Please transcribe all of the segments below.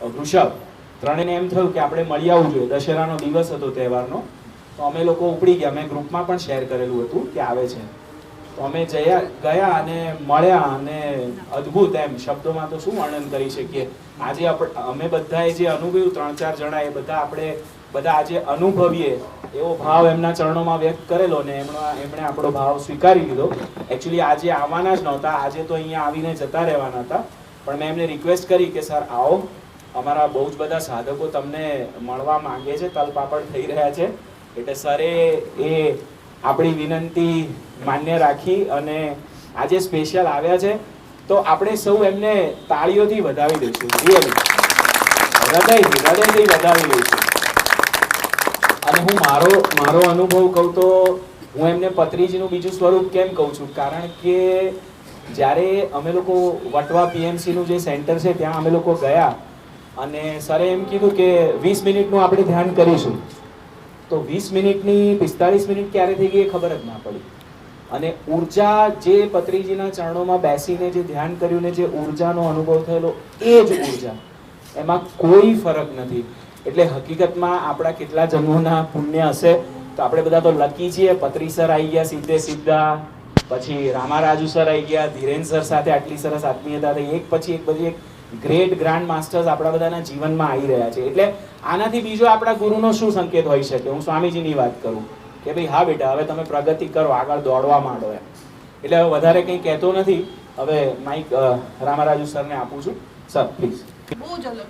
વૃષભ, ત્રણેયને એમ થયું કે આપણે મળી આવવું જોઈએ. દશેરાનો દિવસ હતો તહેવારનો, તો અમે લોકો ઉપડી ગયા. મેં ગ્રુપમાં પણ શેર કરેલું હતું કે આવે છે, તો અમે ગયા અને મળ્યા, અને અદ્ભુત, એમ શબ્દોમાં તો શું વર્ણન કરી શકીએ. આજે અમે બધાએ જે અનુભવ્યું, 3-4 જણા, એ બધા આપણે બધા આજે અનુભવીએ એવો ભાવ એમના ચરણોમાં વ્યક્ત કરેલો, ને એમણે આપણો ભાવ સ્વીકારી લીધો. એકચ્યુઅલી આજે આવવાના જ નહોતા, આજે તો અહીંયા આવીને જતા રહેવાના હતા, પણ મેં એમને રિક્વેસ્ટ કરી કે સર આવો, અમારા બહુ જ બધા સાધકો તમને મળવા માંગે છે, તલપાપડ થઈ રહ્યા છે. એટલે સરે એ આપણી વિનંતી માન્ય રાખી અને આજે સ્પેશિયલ આવ્યા છે, તો આપણે સૌ એમને તાળીઓથી વધાવી દઈશું, રિયલી હૃદયથી વધાવી દઈશું. અને હું મારો અનુભવ કહું તો હું એમને પત્રીજીનું બીજું સ્વરૂપ કેમ કહું છું, કારણ કે જ્યારે અમે લોકો વટવા પીએમસીનું જે સેન્ટર છે ત્યાં અમે લોકો ગયા, અને સરે એમ કીધું કે 20 મિનિટનું આપણે ધ્યાન કરીશું. તો 20 મિનિટની 45 મિનિટ ક્યારે થઈ ગઈ એ ખબર જ ના પડી. અને ઉર્જા જે પત્રીજીના ચરણોમાં બેસીને જે ધ્યાન કર્યું ને જે ઉર્જાનો અનુભવ થયેલો, એ જ ઉર્જા, એમાં કોઈ ફરક નથી. એટલે હકીકતમાં આપણા કેટલા જન્મોના પુણ્ય હશે, તો આપણે બધા તો લકી છીએ. પત્રી સર આવી ગયા સીધા, પછી રામારાજુ સર આવી ગયા, ધીરેન સર સાથે આટલી સરસ આત્મીયતા થઈ, એક પછી એક બધી એક ગ્રેટ ગ્રાન્ડ માસ્ટર્સ આપણા બધાના જીવનમાં આવી રહ્યા છે. એટલે આનાથી બીજો આપણા ગુરુનો શું સંકેત હોઈ શકે? હું સ્વામીજીની વાત કરું કે ભાઈ હા બેટા, હવે તમે પ્રગતિ કરો, આગળ દોડવા માંડો એમ. એટલે હવે વધારે કંઈ કહેતો નથી. હવે માઇક રામારાજુ સરને આપું છું. Sir please. બહુ જ અલગ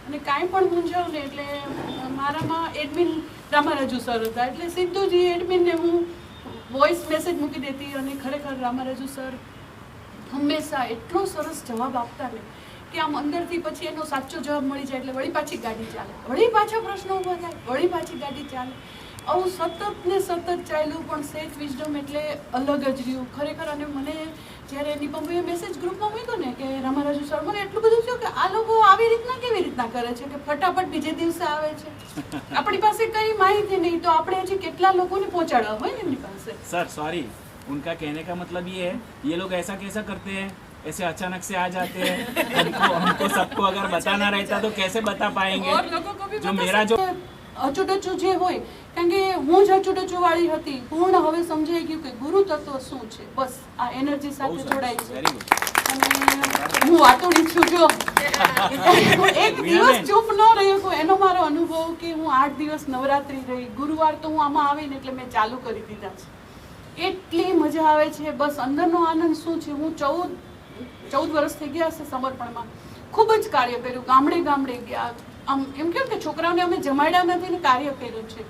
અને કાંઈ પણ મૂંઝાવ ને એટલે મારામાં એડમિન રામારાજુ સર હતા, એટલે સીધું જ એડમિનને હું વોઇસ મેસેજ મૂકી દેતી, અને ખરેખર રામારાજુ સર હંમેશા એટલો સરસ જવાબ આપતા ને કે આમ અંદરથી પછી એનો સાચો જવાબ મળી જાય એટલે વળી પાછી ગાડી ચાલે, વળી પાછા પ્રશ્નો ઊભા થાય, વળી પાછી ગાડી ચાલે. આવું સતત ને સતત ચાલ્યું, પણ સેફ વિઝડમ એટલે અલગ જ રહ્યું ખરેખર. અને મને જ્યારે નિપમભાઈએ મેસેજ ગ્રુપમાં મૂક્યો ને કે રામારાજુ સર, મને એટલું બધું થયું કે આ લોકો આવી રીતના કેવી રીતના કરે છે કે ફટાફટ બીજે દિવસે આવે છે. આપણી પાસે કઈ માહિતી નહીં, તો આપણે હજી કેટલા લોકોને પહોંચાડવા હોય ને એમની પાસે. सर सॉरी, उनका कहने का मतलब ये है, ये लोग ऐसा कैसा करते हैं, ऐसे अचानक से आ जाते हैं, हमको सबको अगर बताना रहता तो कैसे बता पाएंगे? और लोगों को भी जो मेरा जो અચૂડચું જે હોય, કારણ કે હું જ અચૂડચું વાળી હતી, પૂર્ણ હવે સમજાઈ ગયું કે ગુરુ તત્વ શું છે. બસ આ એનર્જી સાથે જોડાઈ છે. અને હું વાતોડી છું, જો એક દિવસ ચૂપ ન રહ્યો એનો મારો અનુભવ કે હું 8 દિવસ નવરાત્રી રહી. ગુરુવાર તો હું આમાં આવીને એટલે મેં ચાલુ કરી દીધા છે. એટલી મજા આવે છે, બસ અંદરનો આનંદ શું છે. હું 14 વર્ષ થઈ ગયા હશે સમર્પણમાં, ખૂબ જ કાર્ય કર્યું, ગામડે ગામડે ગયા. આમ એમ કેમ કે છોકરાઓને અમે જમાડ્યા નથી ને કાર્ય કર્યું છે,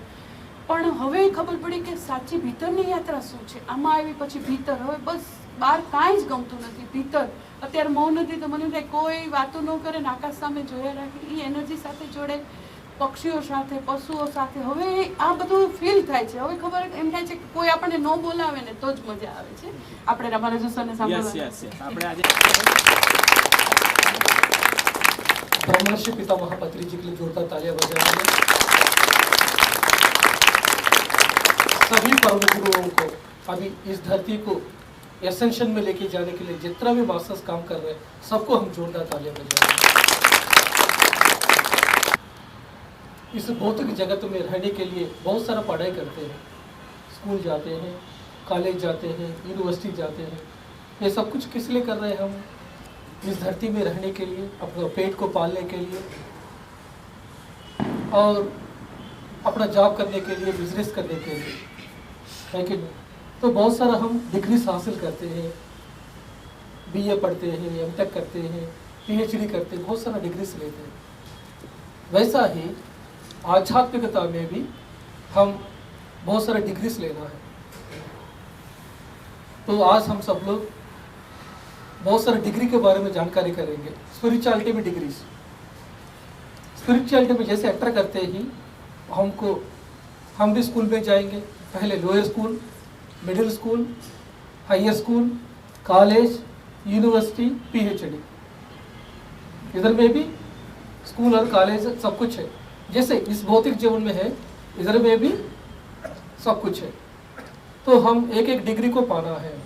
પણ હવે ખબર પડી કે સાચી ભીતરની યાત્રા શું છે. આમાં આવી પછી ભીતર, હવે બસ બહાર કાંઈ જ ગમતું નથી, ભીતર. અત્યારે મૌન નથી તો મને થાય કોઈ વાતો ન કરે ને આકાશ સામે જોયા રાખે, એ એનર્જી સાથે જોડે, પક્ષીઓ સાથે, પશુઓ સાથે. હવે આ બધું ફીલ થાય છે. હવે ખબર એમ થાય છે કે કોઈ આપણને ન બોલાવે ને તો જ મજા આવે છે. આપણે રામારાજુ સરને સાંભળવા આપણે આજે ब्रह्मर्षि पितामह पत्री जी के लिए जोरदार तालियां बजाएंगे। सभी परम गुरुओं को अभी इस धरती को एसेंशन में लेके जाने के लिए जितना भी मास्टर्स काम कर रहे हैं, सबको हम जोरदार तालियां बजाएंगे। इस भौतिक जगत में रहने के लिए बहुत सारा पढ़ाई करते हैं, स्कूल जाते हैं, कॉलेज जाते हैं, यूनिवर्सिटी जाते हैं। ये सब कुछ किस लिए कर रहे हैं? हम इस धरती में रहने के लिए, अपने पेट को पालने के लिए और अपना जॉब करने के लिए, बिजनेस करने के लिए, है कि नहीं? तो बहुत सारा हम डिग्रीज हासिल करते हैं, बीए पढ़ते हैं, एमटेक करते हैं, पीएचडी करते हैं, बहुत सारा डिग्रीज लेते हैं। वैसा ही आध्यात्मिकता में भी हम बहुत सारे डिग्रीज लेना है। तो आज हम सब लोग बहुत सारे डिग्री के बारे में जानकारी करेंगे। स्पिरिचुअलिटी में डिग्रीज, स्पिरिचुअलिटी में जैसे एंटर करते ही हम भी स्कूल में जाएंगे, पहले lower school, middle school, higher school, college, university, PhD. इधर में भी स्कूल और कॉलेज सब कुछ है, जैसे इस भौतिक जीवन में है, इधर में भी सब कुछ है। तो हम एक एक डिग्री को पाना है।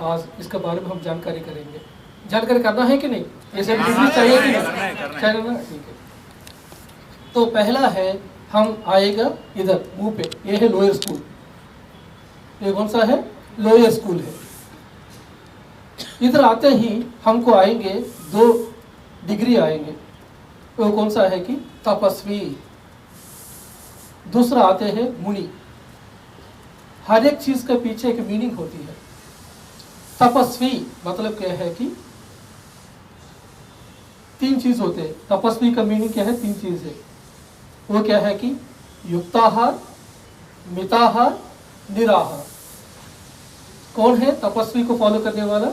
आज इसके बारे में हम जानकारी करेंगे। जानकारी करना है कि नहीं? ये सब डिग्री चाहिए कि करना है, नहीं? करना है। चाहिए ना? ठीक है। तो पहला है, हम आएगा इधर मुंह पे, ये है लोअर स्कूल। ये कौन सा है? लोअर स्कूल है। इधर आते ही हमको आएंगे 2 डिग्री आएंगे। वो कौन सा है कि तपस्वी। दूसरा आते हैं मुनि। हर एक चीज के पीछे एक मीनिंग होती है। तपस्वी मतलब क्या है कि 3 चीज होते हैं। तपस्वी का मीनिंग क्या है? 3 चीज है। वो क्या है कि युक्ताहार, मिताहार, निराहार। कौन है तपस्वी को फॉलो करने वाला?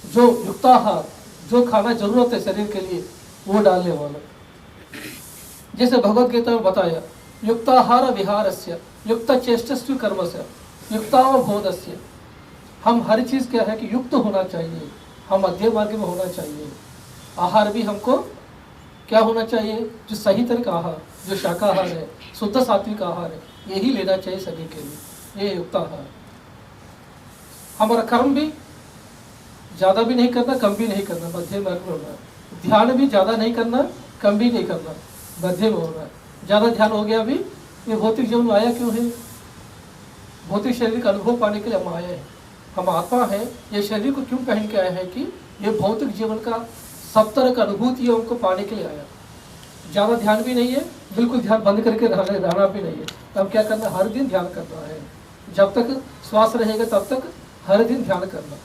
जो युक्ताहार, जो खाना जरूरत है शरीर के लिए, वो डालने वाला। जैसे भगवत गीता में बताया, युक्ताहार विहारस्य युक्त चेष्टस्व कर्मस्य युक्तावबोधस्य। हम हर चीज क्या है कि युक्त होना चाहिए, हम मध्य मार्ग में होना चाहिए। आहार भी हमको क्या होना चाहिए? जो सही तरह का आहार, जो शाकाहार है, शुद्ध सात्विक आहार है, यही लेना चाहिए शरीर के लिए। ये युक्ताहार। हमारा कर्म भी ज्यादा भी नहीं करना, कम भी नहीं करना, मध्य मार्ग में होना है। ध्यान भी ज्यादा नहीं करना, कम भी नहीं करना, मध्य में होना है। ज्यादा ध्यान हो गया भी, ये भौतिक जीवन में आया क्यों है? भौतिक शरीर का अनुभव पाने के लिए हम आए हैं। हम आत्मा है, ये शरीर को क्यों पहन के आए हैं कि ये भौतिक जीवन का सब तरह का अनुभूतियों को पाने के लिए आया। ज्यादा ध्यान भी नहीं है, बिल्कुल ध्यान बंद करके रहना भी नहीं है। अब क्या करना? हर दिन ध्यान करना है। जब तक श्वास रहेगा तब तक हर दिन ध्यान करना।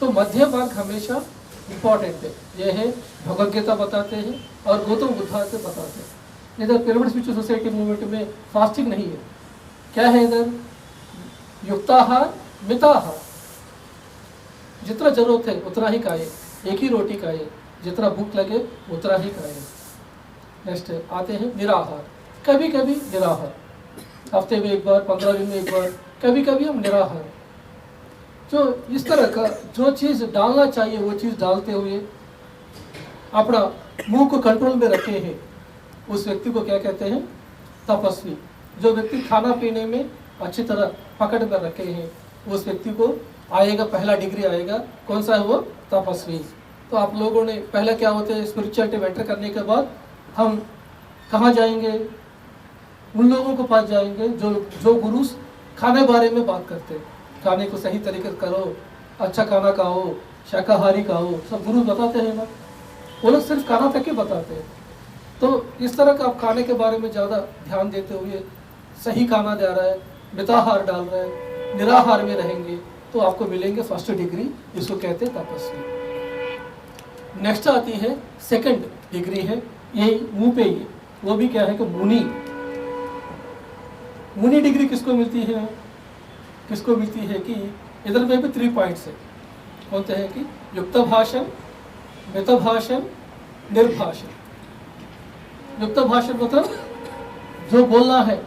तो मध्य मार्ग हमेशा इम्पॉर्टेंट है। यह है भगवद गीता बताते हैं और गौतम बुद्ध से बताते हैं। इधर पिरामिड स्पिरिचुअल सोसाइटी मूवमेंट में फास्टिंग नहीं है। क्या है इधर? युक्ताहार, मिताहार। जितना जरूरत है उतना ही खाए, एक ही रोटी खाए, जितना भूख लगे उतना ही खाए। नेक्स्ट आते हैं निराहार। कभी कभी निराहार, हफ्ते में एक बार, 15 दिन में एक बार, कभी कभी हम निराहार। जो इस तरह का जो चीज डालना चाहिए वो चीज डालते हुए अपना मुंह को कंट्रोल में रखे हैं, उस व्यक्ति को क्या कहते हैं? तपस्वी। जो व्यक्ति खाना पीने में अच्छी तरह पकड़ में रखे हैं, उस व्यक्ति को आएगा, पहला डिग्री आएगा। कौन सा है वो? तपस्वी। तो आप लोगों ने पहला क्या होते हैं, स्पिरिचुअलिटी में एंटर करने के बाद हम कहाँ जाएंगे? उन लोगों के पास जाएंगे जो गुरु खाने बारे में बात करते हैं। खाने को सही तरीके से करो, अच्छा खाना खाओ, शाकाहारी खाओ, सब गुरु बताते हैं ना। वो लोग सिर्फ खाना तक ही बताते हैं। तो इस तरह का आप खाने के बारे में ज़्यादा ध्यान देते हुए सही खाना दे रहा है, मिताहार डाल रहा है, निराहार में रहेंगे तो आपको मिलेंगे फर्स्ट डिग्री। इसको कहते हैं तपस्वी। नेक्स्ट आती है सेकंड डिग्री है, यही मुंह पे ही। वो भी क्या है कि मुनि। मुनि डिग्री किसको मिलती है? किसको मिलती है कि इधर में भी 3 पॉइंट्स है। कौन से हैं कि युक्त भाषण, मित भाषण, निर्भाषण। युक्त भाषण मतलब जो बोलना है,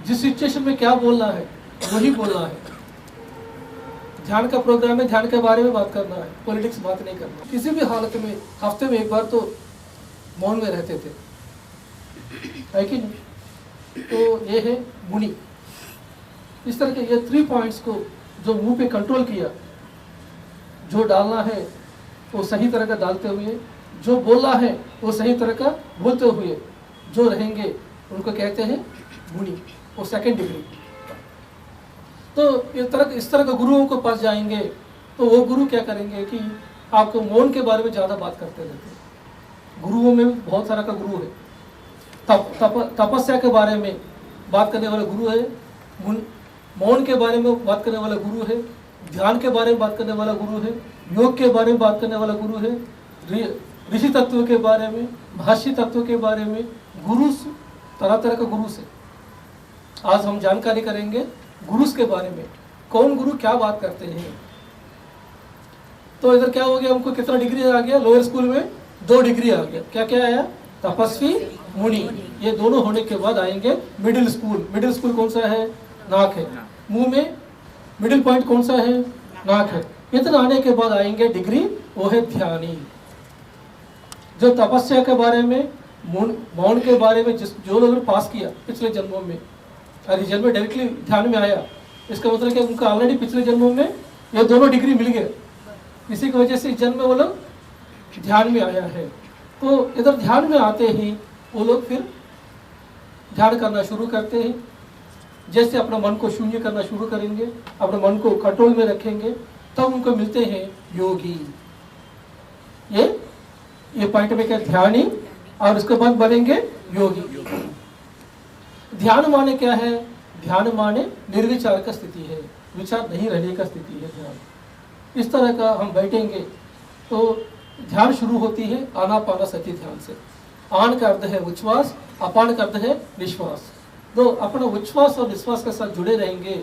जिस सिचुएशन में क्या बोलना है वही बोलना है। ध्यान का प्रोग्राम है, ध्यान के बारे में बात करना है, पॉलिटिक्स बात नहीं करना। किसी भी हालत में हफ्ते में एक बार तो मौन में रहते थे, है कि नहीं? तो ये है मुनि। इस तरह के ये 3 पॉइंट्स को जो मुंह पे कंट्रोल किया, जो डालना है वो सही तरह का डालते हुए, जो बोलना है वो सही तरह का बोलते हुए जो रहेंगे उनको कहते हैं मुनि। वो सेकंड डिग्री। तो इस तरह के गुरुओं के पास जाएंगे तो वो गुरु क्या करेंगे कि आपको मौन के बारे में ज़्यादा बात करते रहते हैं। गुरुओं में भी बहुत सारा का गुरु है। तपस्या के बारे में बात करने वाला गुरु है, मौन के बारे में बात करने वाला गुरु है, ध्यान के बारे में बात करने वाला गुरु है, योग के बारे में बात करने वाला गुरु है, ऋषि तत्व के बारे में, महर्षि तत्व के बारे में। गुरु तरह तरह का गुरु से आज हम जानकारी करेंगे गुरुस के बारे में, कौन गुरु क्या बात करते हैं। तो इधर क्या हो गया, हमको कितना डिग्री आ गया? लोअर स्कूल में 2 डिग्री आ गया। क्या क्या आया? तपस्वी, मुनि। ये दोनों होने के बाद आएंगे मिडिल स्कूल। मिडिल स्कूल कौन सा है? नाक है। मुंह में मिडिल पॉइंट कौन सा है? नाक है। इतना आने के बाद आएंगे डिग्री, वो है ध्यानी। जो तपस्या के बारे में, मौन के बारे में जो लोगों ने पास किया पिछले जन्मों में, अरे जन्म में डायरेक्टली ध्यान में आया, इसका मतलब कि उनका ऑलरेडी पिछले जन्मों में ये दोनों डिग्री मिल गए। इसी की वजह से इस जन्म में वो लोग ध्यान में आया है। तो इधर ध्यान में आते ही वो लोग फिर ध्यान करना शुरू करते हैं। जैसे अपना मन को शून्य करना शुरू करेंगे, अपने मन को कंट्रोल में रखेंगे, तब उनको मिलते हैं योगी। ये पॉइंट में क्या, ध्यानी, और उसके बाद बनेंगे योगी। ध्यान माने क्या है? ध्यान माने निर्विचार का स्थिति है, विचार नहीं रहने का स्थिति है ध्यान। इस तरह का हम बैठेंगे तो ध्यान शुरू होती है आनापानसति ध्यान से। आन का अर्थ है उच्छ्वास, अपान का अर्थ है निश्वास। तो अपना उच्छ्वास और निश्वास के साथ जुड़े रहेंगे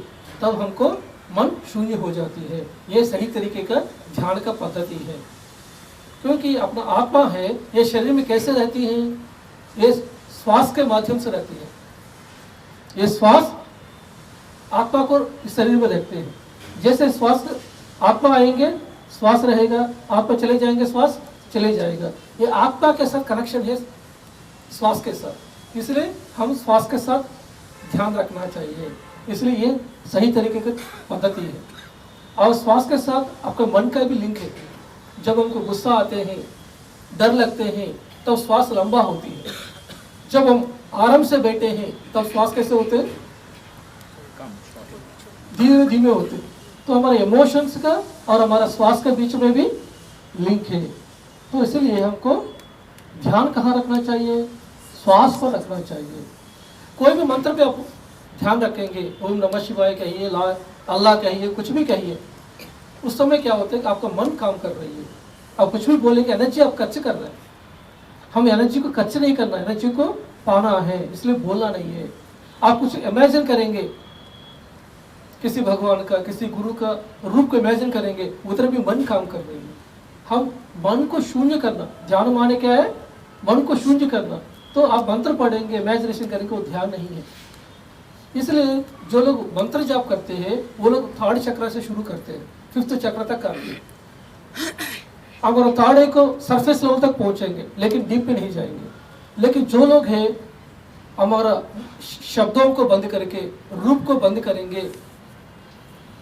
तब हमको मन शून्य हो जाती है। ये सही तरीके का ध्यान का पद्धति है। क्योंकि अपना आत्मा है, ये शरीर में कैसे रहती है? ये श्वास के माध्यम से रहती है। ये श्वास आत्मा को इस शरीर में रखते हैं। जैसे श्वास आत्मा आएंगे श्वास रहेगा, आत्मा चले जाएंगे श्वास चले जाएगा। ये आत्मा के साथ कनेक्शन है श्वास के साथ, इसलिए हम श्वास के साथ ध्यान रखना चाहिए। इसलिए ये सही तरीके की पद्धति है। और श्वास के साथ आपके मन का भी लिंक है। जब हमको गुस्सा आते हैं, डर लगते हैं, तब श्वास लंबा होती है। जब हम आराम से बैठे हैं तब श्वास कैसे होते हैं? धीरे धीमे होते। तो हमारे इमोशंस का और हमारा श्वास के बीच में भी लिंक है। तो इसलिए हमको ध्यान कहाँ रखना चाहिए? श्वास पर रखना चाहिए। कोई भी मंत्र पे आप ध्यान रखेंगे, ओम नमः शिवाय कहिए, अल्लाह कहिए, कुछ भी कहिए, उस समय क्या होता है कि आपका मन काम कर रही है। आप कुछ भी बोलेंगे, एनर्जी आप खर्च कर रहे हैं। हम एनर्जी को खर्च नहीं करना है, एनर्जी को पाना है, इसलिए बोलना नहीं है। आप कुछ इमेजिन करेंगे, किसी भगवान का, किसी गुरु का रूप को इमेजिन करेंगे, उधर भी मन काम कर रही है। हम मन को शून्य करना, ध्यान माने क्या है? मन को शून्य करना। तो आप मंत्र पढ़ेंगे, इमेजिनेशन करेंगे, वो ध्यान नहीं है। इसलिए जो लोग मंत्र जाप करते हैं वो लोग थर्ड चक्र से शुरू करते हैं, फिफ्थ चक्र तक करते हैं। अगर थर्ड को सरफेस लेवल तक पहुंचेंगे, लेकिन डीप में नहीं जाएंगे। लेकिन जो लोग हैं हमारा शब्दों को बंद करके, रूप को बंद करेंगे,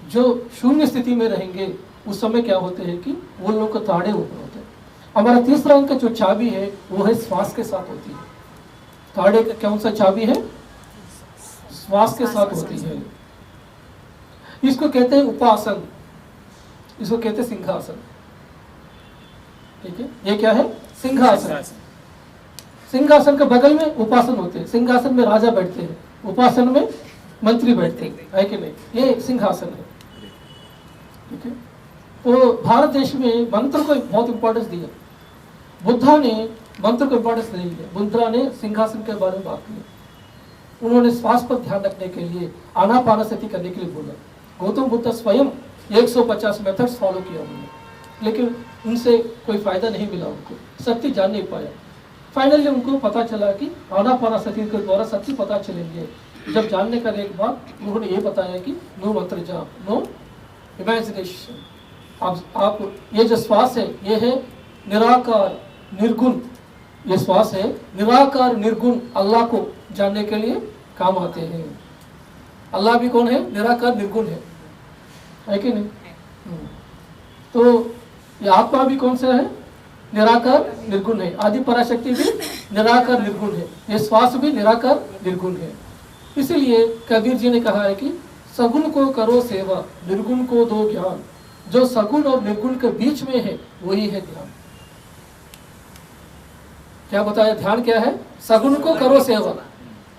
जो शून्य स्थिति में रहेंगे, उस समय क्या होते हैं कि वो लोग को ताड़े ऊपर होते हैं। हमारा तीसरा अंक जो चाबी है वो है श्वास के साथ होती है। ताड़े का कौन सा चाबी है? श्वास के साथ होती है। इसको कहते हैं उपासन, इसको कहते हैं सिंहासन। ठीक है, ये क्या है? सिंहासन। सिंहासन के बगल में उपासन होते हैं। सिंहासन में राजा बैठते हैं, उपासन में मंत्री बैठते हैं, है कि नहीं? ये सिंहासन है। ठीक है, तो भारत देश में मंत्र को बहुत इंपॉर्टेंस दिया। बुद्धा ने मंत्र को इंपॉर्टेंस नहीं दिया, बुद्धा ने सिंहासन के बारे में बात की। उन्होंने श्वास पर ध्यान रखने के लिए, आनापानसति करने के लिए बोला। गौतम बुद्ध स्वयं 150 मेथड्स फॉलो किया उन्होंने, लेकिन उनसे कोई फायदा नहीं मिला, उनको सत्य जान नहीं पाया। फाइनली उनको पता चला कि आनापानसति के द्वारा सत्य पता चलेंगे। जब जानने का एक बार उन्होंने ये बताया कि नो मंत्र जाप, नो इमेजिनेशन। आप ये जो श्वास है ये है निराकार निर्गुण। ये श्वास है निराकार निर्गुण, अल्लाह को जानने के लिए काम आते हैं। अल्लाह भी कौन है? निराकार निर्गुण है कि नहीं? तो ये आत्मा भी कौन सा है? निराकार निर्गुण है। आदि पराशक्ति भी निराकार निर्गुण है। ये श्वास भी निराकार निर्गुण है। इसीलिए कबीर जी ने कहा है कि सगुण को करो सेवा, निर्गुण को दो ज्ञान। जो सगुण और निर्गुण के बीच में है वही है ध्यान। क्या बताया? ध्यान क्या है? सगुण को करो सेवा।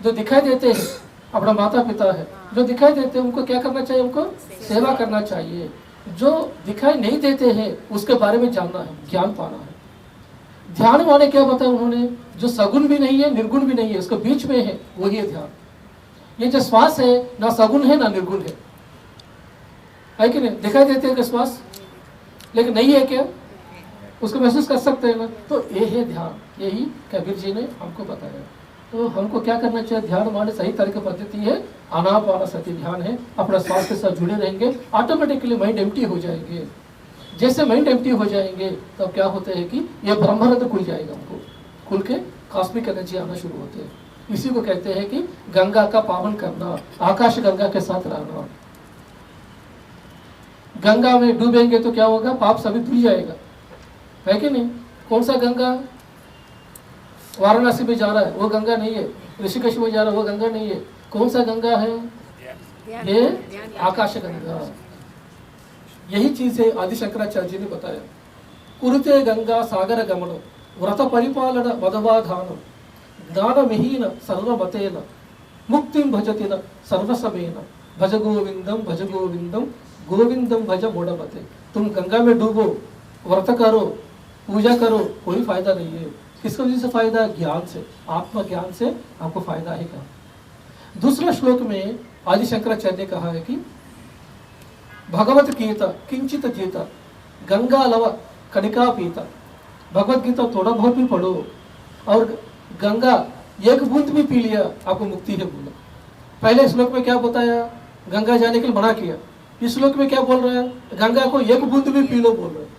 जो दिखाई देते हैं अपना माता पिता है, जो दिखाई देते हैं उनको क्या करना चाहिए? उनको सेवा करना चाहिए। जो दिखाई नहीं देते हैं उसके बारे में जानना है, ज्ञान पाना है। ध्यान माने क्या बताया उन्होंने? जो सगुण भी नहीं है निर्गुण भी नहीं है, उसके बीच में है वही है ध्यान। ये जो श्वास है ना सगुण है ना निर्गुण है कि नहीं? दिखाई देते हैं कि श्वास, लेकिन नहीं है क्या? उसको महसूस कर सकते हैं ना? तो ये है ध्यान। यही कबीर जी ने हमको बताया। तो हमको क्या करना चाहिए? ध्यान माने सही तरह की पद्धति है आनापानसति ध्यान है। अपना श्वास के साथ जुड़े रहेंगे, ऑटोमेटिकली माइंड एम्प्टी हो जाएंगे। जैसे माइंड एम्प्टी हो जाएंगे तब तो क्या होता है कि यह ब्रह्मरंध्र खुल जाएगा, हमको खुल के कॉस्मिक एनर्जी आना शुरू होते हैं। इसी को कहते हैं कि गंगा का पावन करना, आकाश गंगा के साथ रहना। गंगा में डूबेंगे तो क्या होगा, पाप सभी धुल जाएगा, है कि नहीं? कौन सा गंगा? वाराणसी में जा रहा है वो गंगा नहीं है, ऋषिकेश में जा रहा है वो गंगा नहीं है। कौन सा गंगा है? ये आकाश गंगा। यही चीज है आदि शंकराचार्य जी ने बताया। कुरुते गंगा सागर गमन व्रत परिपालन मदवाधान ज्ञान मिहीन सर्वमतेन मुक्तिं भजति न सर्वसमेन भज गोविंदम गोविंदम भज मोड़मते। तुम गंगा में डूबो, व्रत करो, पूजा करो, कोई फायदा नहीं है। किसको वजह से फायदा? ज्ञान से, आत्मा ज्ञान से आपको फायदा है। क्या दूसरा श्लोक में आदि शंकराचार्य ने कहा है कि भगवत गीता किंचित जीता गंगा लव कणिका पीता। भगवत गीता थोड़ा बहुत भी पढ़ो और गंगा एक बूंद भी पी लिया आपको मुक्ति है बोला। पहले श्लोक में क्या बताया? गंगा जाने के लिए मना किया। इस श्लोक में क्या बोल रहा है? गंगा को एक बूंद भी पी लो बोल रहे हैं।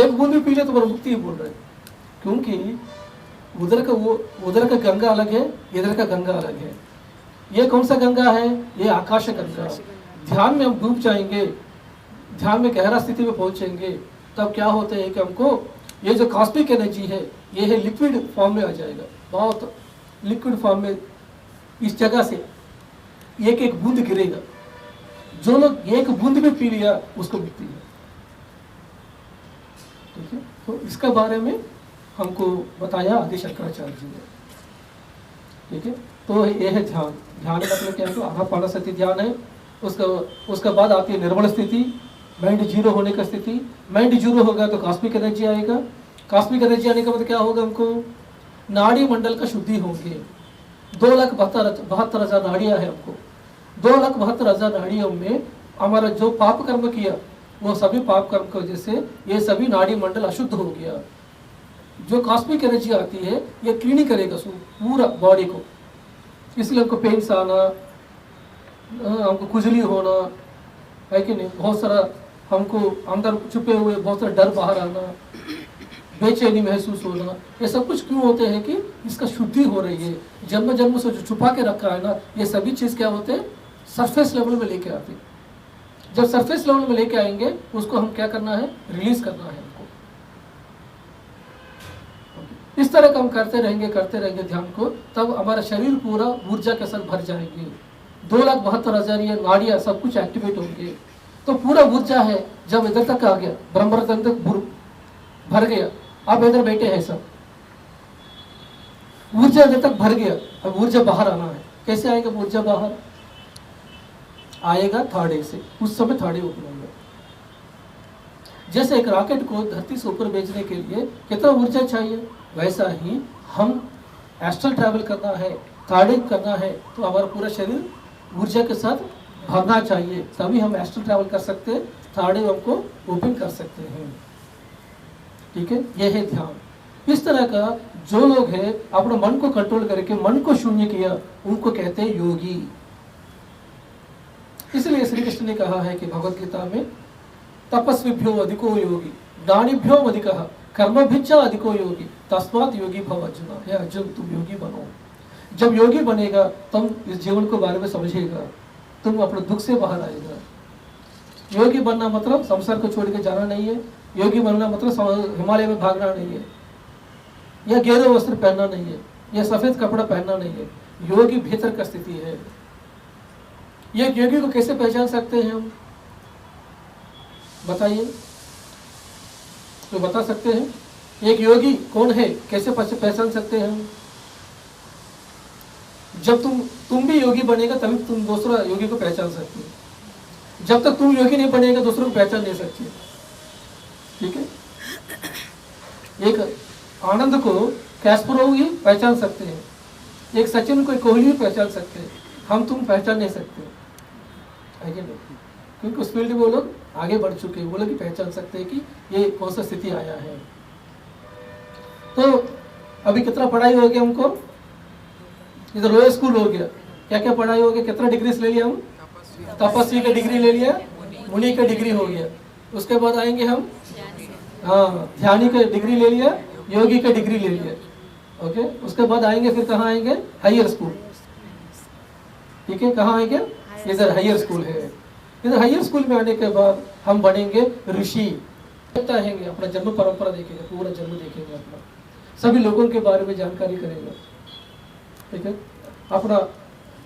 एक बूंद भी पी ले तो मुक्ति ही बोल रहे हैं। क्योंकि उधर का गंगा अलग है, इधर का गंगा अलग है। ये कौन सा गंगा है? ये आकाश गंगा। ध्यान में हम डूब जाएंगे, ध्यान में गहरा स्थिति में पहुंचेंगे, तब क्या होता है कि हमको ये जो कॉस्मिक एनर्जी है ये है लिक्विड फॉर्म में आ जाएगा, बहुत लिक्विड फॉर्म में। इस जगह से एक एक बूंद गिरेगा। जो लोग एक बूंद में पी लिया उसको मुक्ति है। ठीक है, तो इसके बारे में हमको बताया आदि शंकराचार्य जी ने। ठीक है, तो ये है ध्यान। ध्यान मतलब क्या है? तो आनापानसति ध्यान है। उसका बाद आती है निर्मल स्थिति, माइंड जीरो होने का स्थिति। माइंड जीरो होगा तो कॉस्मिक एनर्जी आएगा। कॉस्मिक एनर्जी आने का मतलब क्या होगा? हमको नाड़ी मंडल का शुद्धि होंगे। 2,72,000 नाड़ियां है हमको। 2,72,000 नाड़ियों में हमारा जो पाप कर्म किया वो सभी पाप कर्म की वजह से ये सभी नाड़ी मंडल अशुद्ध हो गया। जो कॉस्मिक एनर्जी आती है ये क्लीनिंग करेगा पूरा बॉडी को। इसलिए हमको पेन्स आना, हमको खुजली होना, है कि नहीं, बहुत सारा हमको अंदर छुपे हुए बहुत सारा डर बाहर आना, बेचैनी महसूस होना, ये सब कुछ क्यों होते हैं? कि इसका शुद्धि हो रही है। जन्म जन्म से जो छुपा के रखा है ना, ये सभी चीज़ क्या होते हैं? सरफेस लेवल में लेके आते हैं। जब सरफेस लेवल में लेके आएंगे उसको हम क्या करना है? रिलीज करना है हमको। इस तरह का हम करते रहेंगे ध्यान को, तब हमारा शरीर पूरा ऊर्जा के साथ भर जाएंगे। 2,72,000 ये नाड़ियाँ सब कुछ एक्टिवेट होंगे तो पूरा ऊर्जा है। जब इधर तक आ गया, ब्रह्मरंध्र तक भर गया, आप इधर बैठे हैं सब, ऊर्जा इधर तक भर गया। अब ऊर्जा बाहर आना है। कैसे आएगा ऊर्जा बाहर? आएगा थर्ड आई से। उस समय थर्ड आई ओपन होगा। जैसे एक रॉकेट को धरती से ऊपर भेजने के लिए कितना ऊर्जा चाहिए, वैसा ही हम एस्ट्रल ट्रैवल करना है, थर्ड आई करना है, तो हमारा पूरा शरीर ऊर्जा के साथ भरना चाहिए, तभी हम एस्ट्रल ट्रैवल कर सकते हैं, थर्ड आई हमको ओपन कर सकते हैं। ठीक है, यह है ध्यान। इस तरह का जो लोग हैं अपने मन को कंट्रोल करके मन को शून्य किया, उनको कहते हैं योगी। इसलिए श्री कृष्ण ने कहा है कि भगवत गीता में तपस्विभ्यो अधिको योगी दानिभ्यो अधिकः कर्मभिच्चा अधिको योगी तस्मात् योगी भव अर्जुन। हे अर्जुन, तुम योगी बनो। जब योगी बनेगा तुम इस जीवन को बारे में समझेगा, तुम अपने दुख से बाहर आएगा। योगी बनना मतलब संसार को छोड़ के जाना नहीं है। योगी बनना मतलब हिमालय में भागना नहीं है, या गेरुआ वस्त्र पहनना नहीं है, या सफेद कपड़ा पहनना नहीं है। योगी भीतर का स्थिति है। ये योगी को कैसे पहचान सकते हैं हम? बताइए, तो बता सकते हैं एक योगी कौन है, कैसे पहचान सकते हैं हम? जब तुम भी योगी बनेगा तभी तुम दूसरा योगी को पहचान सकते हो। जब तक तुम योगी नहीं बनेगा दूसरों को पहचान नहीं सकते। ठीक है, एक आनंद को कैस्परोव ही पहचान सकते हैं, एक सचिन को कोहली भी पहचान सकते हैं, हम तुम पहचान नहीं सकते, है कि नहीं? क्योंकि उस फील्ड में वो लोग आगे बढ़ चुके हैं, वो लोग ही पहचान सकते हैं कि ये कौन सा स्थिति आया है। तो अभी कितना पढ़ाई हो गया हमको? इधर लोअर स्कूल हो गया, क्या क्या पढ़ाई हो गया, कितना डिग्री ले लिया हम? तपस्वी का डिग्री ले लिया, मुनि का डिग्री हो गया। उसके बाद आएंगे हम, हाँ, ध्यानी का डिग्री ले लिया, योगी का डिग्री ले लिया। ओके, उसके बाद आएंगे, फिर कहाँ आएंगे? Higher school. ठीक है, कहाँ आएंगे? इधर हायर स्कूल है। इधर हायर स्कूल में आने के बाद हम बनेंगे ऋषि, रहेंगे, अपना जन्म परंपरा देखेंगे, पूरा जन्म देखेंगे, अपना सभी लोगों के बारे में जानकारी करेंगे, ठीक है, अपना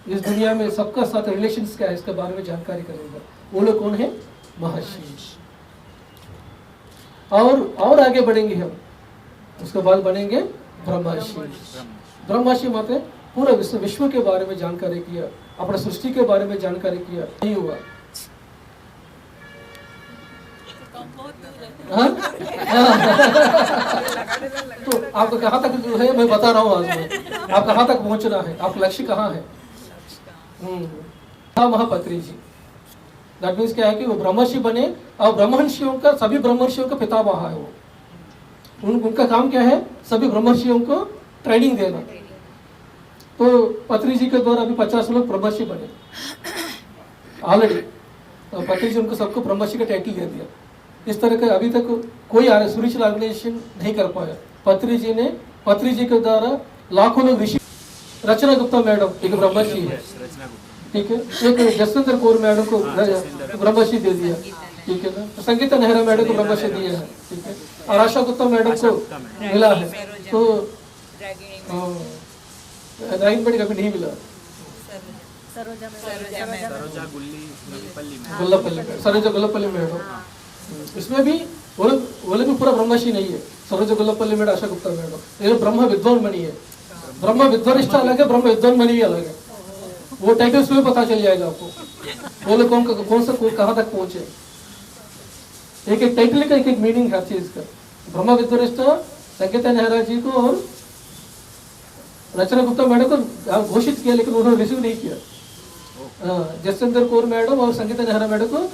इस दुनिया में सबका साथ रिलेशंस क्या है इसके बारे में जानकारी करेंगे। वो लोग कौन है? महर्षि। और आगे बढ़ेंगे हम, उसके बाद बनेंगे ब्रह्मर्षि। ब्रह्मर्षि माते पूरा विश्व के बारे में जानकारी किया, अपना सृष्टि के बारे में जानकारी किया, नहीं हुआ। हाँ? तो आपका कहाँ तक जो है मैं बता रहा हूँ, आज मैं आप कहाँ तक पहुँचना है, आपका लक्ष्य कहाँ है। महापत्री जी, दैट मीन्स क्या है कि वो ब्रह्मर्षि बने और ब्रह्मर्षियों का, सभी ब्रह्मर्षियों का पितामह है वो। उनका काम क्या है? सभी ब्रह्मर्षियों को ट्रेनिंग देना। तो पत्री जी के द्वारा अभी 50 लोग ब्रह्मर्षि बने ऑलरेडी। तो पत्री जी उनको सबको ब्रह्मर्षि का टाइटल दे दिया। इस तरह का अभी तक कोई स्पिरिचुअल ऑर्गेनाइजेशन नहीं कर पाया। पत्री जी के द्वारा लाखों लोग ऋषि। रचना गुप्ता मैडम एक ब्रह्मर्षि है, ठीक है, एक जसविंदर कौर मैडम को ब्रह्मर्षि दे दिया, ठीक है ना, संगीता नेहरा मैडम को ब्रह्मर्षि दिया है, ठीक है, और आशा गुप्ता मैडम को मिला है। तो राइन मैडम कभी नहीं मिला। सरोजा गुल्लपल्ली मैडम, इसमें भी वो लोग भी पूरा ब्रह्मर्षि नहीं है। सरोजा गुल्लपल्ली मैडम, आशा गुप्ता मैडम, ये ब्रह्म विद्वान मणि है। ब्रह्म विद्वानिष्ठ अलग है, ब्रह्म विद्वान मणि भी अलग है। वो टाइटल्स में पता चल जाएगा आपको वो लोग कौन सा कहाँ तक पहुंचे। एक एक टाइटल का एक एक मीनिंग हर चीज का। ब्रह्म विद्वानिष्ठ संगीता नेहरा जी को और रचना गुप्ता मैडम को घोषित किया, लेकिन उन्होंने रिसीव नहीं किया। जसविंदर कौर मैडम और संगीता नेहरा मैडम को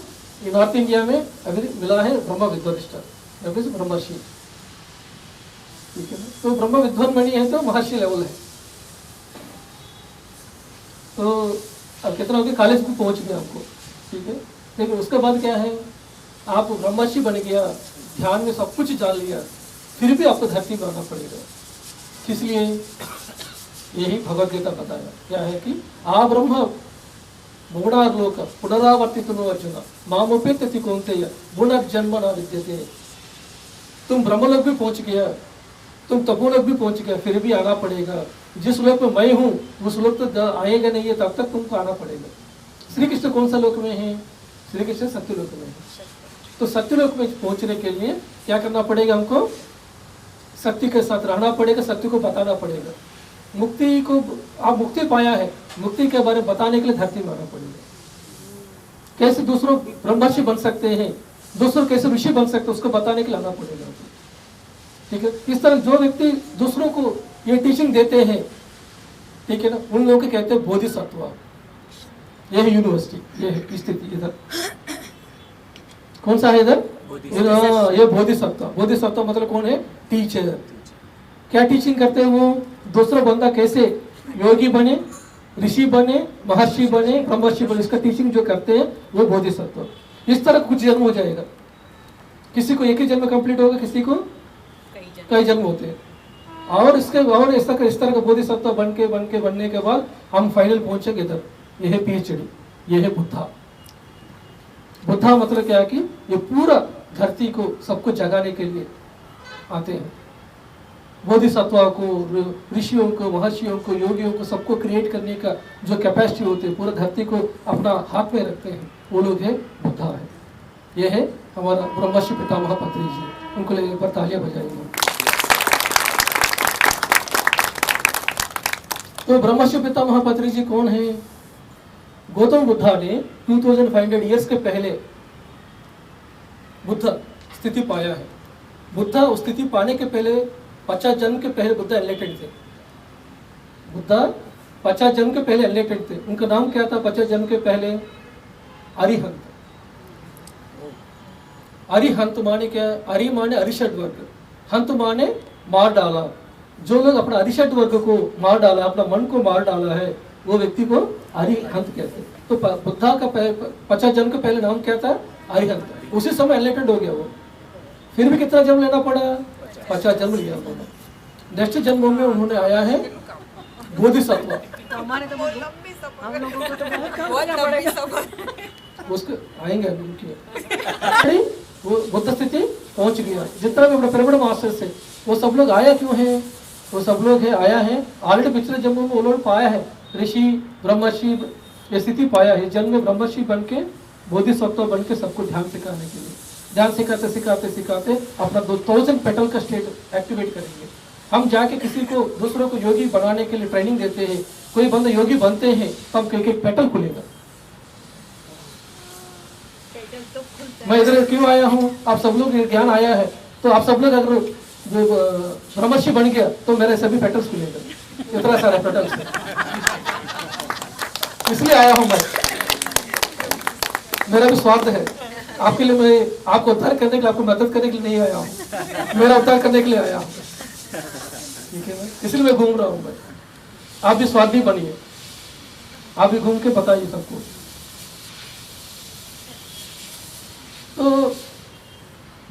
नॉर्थ इंडिया में अभी मिला है ब्रह्म विद्वानिष्ठ, ब्रह्मर्षि, ठीक है ना। तो ब्रह्म विद्वान मणि है तो महर्षि लेवल है। तो अब कितना हो गया, कॉलेज में पहुंच गया आपको, ठीक है। लेकिन उसके बाद क्या है, आप ब्रह्मर्षि बन गया, ध्यान में सब कुछ जान लिया, फिर भी आपको धरती पर आना पड़ेगा। इसलिए यही भगवद गीता बताया क्या है कि आ ब्रह्म मूढ़ालोक पुनरावर्तितो अर्जुन मामोपेत्यति कौन्तेय पुनर्जन्म न विद्यते। तुम ब्रह्मलोक भी पहुंच गया, तुम तपोलोक भी पहुंच गया, फिर भी आना पड़ेगा। जिस लोक में मैं हूँ उस लोक तो आएगा नहीं है, तब तक तुमको आना पड़ेगा। श्री कृष्ण कौन सा लोक में है? श्री कृष्ण सत्यलोक में है। तो सत्यलोक में पहुंचने के लिए क्या करना पड़ेगा? हमको सत्य के साथ रहना पड़ेगा, सत्य को बताना पड़ेगा। मुक्ति को आप मुक्ति पाया है, मुक्ति के बारे में बताने के लिए धरती में आना पड़ेगा। कैसे दूसरों ब्रह्मर्षि बन सकते हैं, दूसरों कैसे ऋषि बन सकते हैं, उसको बताने के लिए आना पड़ेगा, ठीक है। इस तरह जो व्यक्ति दूसरों को ये टीचिंग देते हैं, ठीक है ना, उन लोगों को कहते हैं बोधिसत्व। ये है यूनिवर्सिटी, ये है स्थिति इधर। कौन सा है इधर? ये बोधिसत्व। बोधिसत्व मतलब कौन है? टीचर। क्या टीचिंग करते हैं वो? दूसरा बंदा कैसे योगी बने, ऋषि बने, महर्षि बने, ब्रह्मर्षि बने, इसका टीचिंग जो करते हैं वो बोधिसत्व। इस तरह कुछ जन्म हो जाएगा। किसी को एक ही जन्म कंप्लीट होगा, किसी को कई जन्म होते हैं। और इसके और इस तरह का बोधिसत्व बनने के बाद हम फाइनल पहुंचेंगे इधर। यह है पीएचडी, यह है बुद्धा। बुद्धा मतलब क्या है कि ये पूरा धरती को सबको जगाने के लिए आते हैं। बोधिसत्व को, ऋषियों को, महर्षियों को, योगियों को, सबको क्रिएट करने का जो कैपेसिटी होती है, पूरा धरती को अपना हाथ में रखते हैं, वो लोग है बुद्धा है। ये है हमारा ब्रह्मर्षि पितामह पत्री जी। उनको लेकर पर तालियां बजाएंगे। तो ब्रह्मर्षि पितामह पत्री जी कौन है? गौतम बुद्धा ने 2500 ईयर्स के पहले बुद्ध स्थिति पाया है। बुद्ध उस स्थिति पाने के पहले 50 जन्म के पहले बुद्ध एनलाइटेंड थे। बुद्ध 50 जन्म के पहले एनलाइटेंड थे। उनका नाम क्या था 50 जन्म के पहले? अरिहंत। अरिहंत माने क्या? अरि माने अरिषड वर्ग, हंत माने मार डाला। जो लोग अपना अरिषड वर्ग को मार डाला, अपना मन को मार डाला है, वो व्यक्ति को अरिहंत कहते हैं। तो बुद्धा का 50 जन्म के पहले नाम क्या था? अरिहंत। उसी समय एनलाइटेंड हो गया वो। फिर भी कितना जन्म लेना पड़ा? 50 जन्म लिया उन्होंने। नेक्स्ट जन्म में उन्होंने आया है बोधिसत्व। उसके आएंगे अभी रुकिए। वो बुद्ध स्थिति पहुंच गया। जितना भी अपने पिरामिड मास्टर्स है वो सब लोग आया क्यों है? वो सब लोग है आया है ऑलरेडी पिछले जन्म में वो लोग पाया है, ऋषि ब्रह्मर्षि ये स्थिति पाया है। जन्म में ब्रह्मर्षि बन के बोधिसत्व बन के सबको ध्यान सिखाने के लिए, ध्यान सिखाते सिखाते सिखाते अपना 2000 पेटल का स्टेट एक्टिवेट करेंगे। हम जाके किसी को दूसरों को योगी बनाने के लिए ट्रेनिंग देते हैं, कोई बंदा योगी बनते हैं तब एक एक पेटल खुलेगा। मैं इधर क्यों आया हूँ? आप सब लोग ज्ञान आया है तो आप सब लोग अगर ब्रह्मर्षि बन गया तो मेरे सभी पेटल्स खुलेगा, इतना सारा पेटल्स इसलिए आया हूँ मैं। मेरा भी स्वार्थ है आपके लिए, मैं आपको उद्धार करने के लिए, आपको मदद करने के लिए नहीं आया हूँ, मेरा उद्धार करने के लिए आया हूँ। ठीक है ना, इसलिए मैं घूम रहा हूँ मैं। आप भी स्वार्थी बनिए, आप भी घूम के बताइए सबको। तो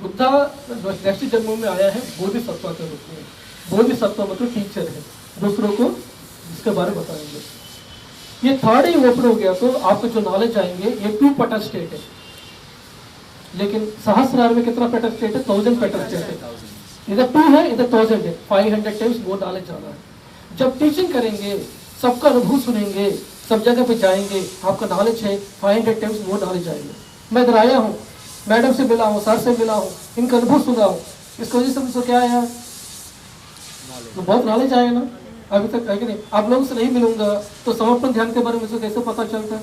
बुद्धा नेक्स्ट जन्म में आया है बोधिसत्व के रूप में। बोधिसत्व मतलब टीचर है, दूसरों को इसके बारे में बताएंगे। ये थर्ड ही ओपन हो गया तो आपको जो नॉलेज आएंगे ये 2 पेटल स्टेट है, लेकिन सहस्रार में कितना पेटल स्टेट है? 1000 पेटल स्टेट है। इधर 2 है, इधर 1000 है, 500 टाइम्स वो नॉलेज जाना है। जब टीचिंग करेंगे, सबका अनुभव सुनेंगे, सब जगह पे जाएंगे, आपका नॉलेज है 500 टाइम्स वो नॉलेज आएंगे। मैं इधर आया हूँ, मैडम से मिला हूँ, सर से मिला हूँ, इनका अनुभव सुना हूँ, इसकी वजह से मुझको क्या आया? तो बहुत नॉलेज आया ना। अभी तक है कि नहीं? आप लोगों से नहीं मिलूंगा तो समर्पण ध्यान के बारे में मुझे कैसे पता चलता है?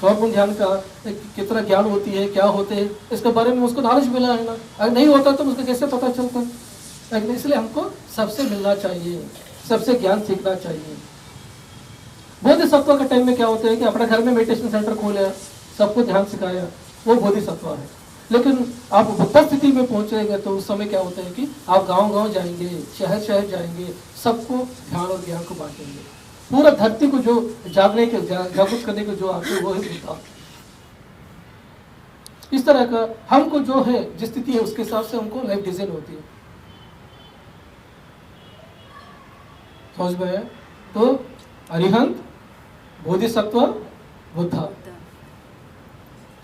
समर्पण ध्यान का कितना ज्ञान होती है, क्या होते हैं, इसके बारे में उसको नॉलेज मिला है ना। अगर नहीं होता तो मुझको कैसे पता चलता है? इसलिए हमको सबसे मिलना चाहिए, सबसे ज्ञान सीखना चाहिए। बोधिसत्व के टाइम में क्या होता है कि अपने घर में मेडिटेशन सेंटर खोला, सबको ध्यान सिखाया, वो बोधिसत्व है। लेकिन आप बुद्ध स्थिति में पहुंचेंगे तो उस समय क्या होता है कि आप गांव-गांव जाएंगे, शहर शहर जाएंगे, सबको ध्यान और ज्ञान को बांटेंगे। पूरा धरती को जो जागने के जागृत करने के जो आते हैं वो है बुद्ध। इस तरह का हमको जो है जिस स्थिति है उसके हिसाब से हमको लाइफ डिजाइन होती है। समझ में है? तो अरिहंत, बोधिसत्व, बुद्ध।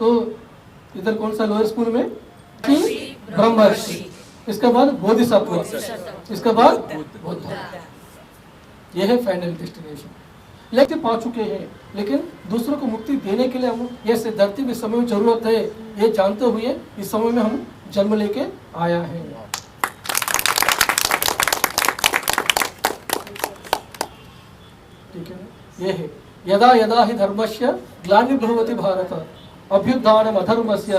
तो इधर कौन सा लोअर स्कूल में? ब्रह्मर्षि, इसके बाद बोधिसत्व, इसके बाद बुद्ध। यह है फाइनल डेस्टिनेशन। लेकिन पा चुके हैं, लेकिन दूसरों को मुक्ति देने के लिए हम ये धरती में समय में जरूरत है, ये जानते हुए इस समय में हम जन्म लेके आया है। ठीक है, ये है यदा यदा ही धर्मस्य ग्लानिर्भवति भारत अभ्युत्थानम् अधर्मस्य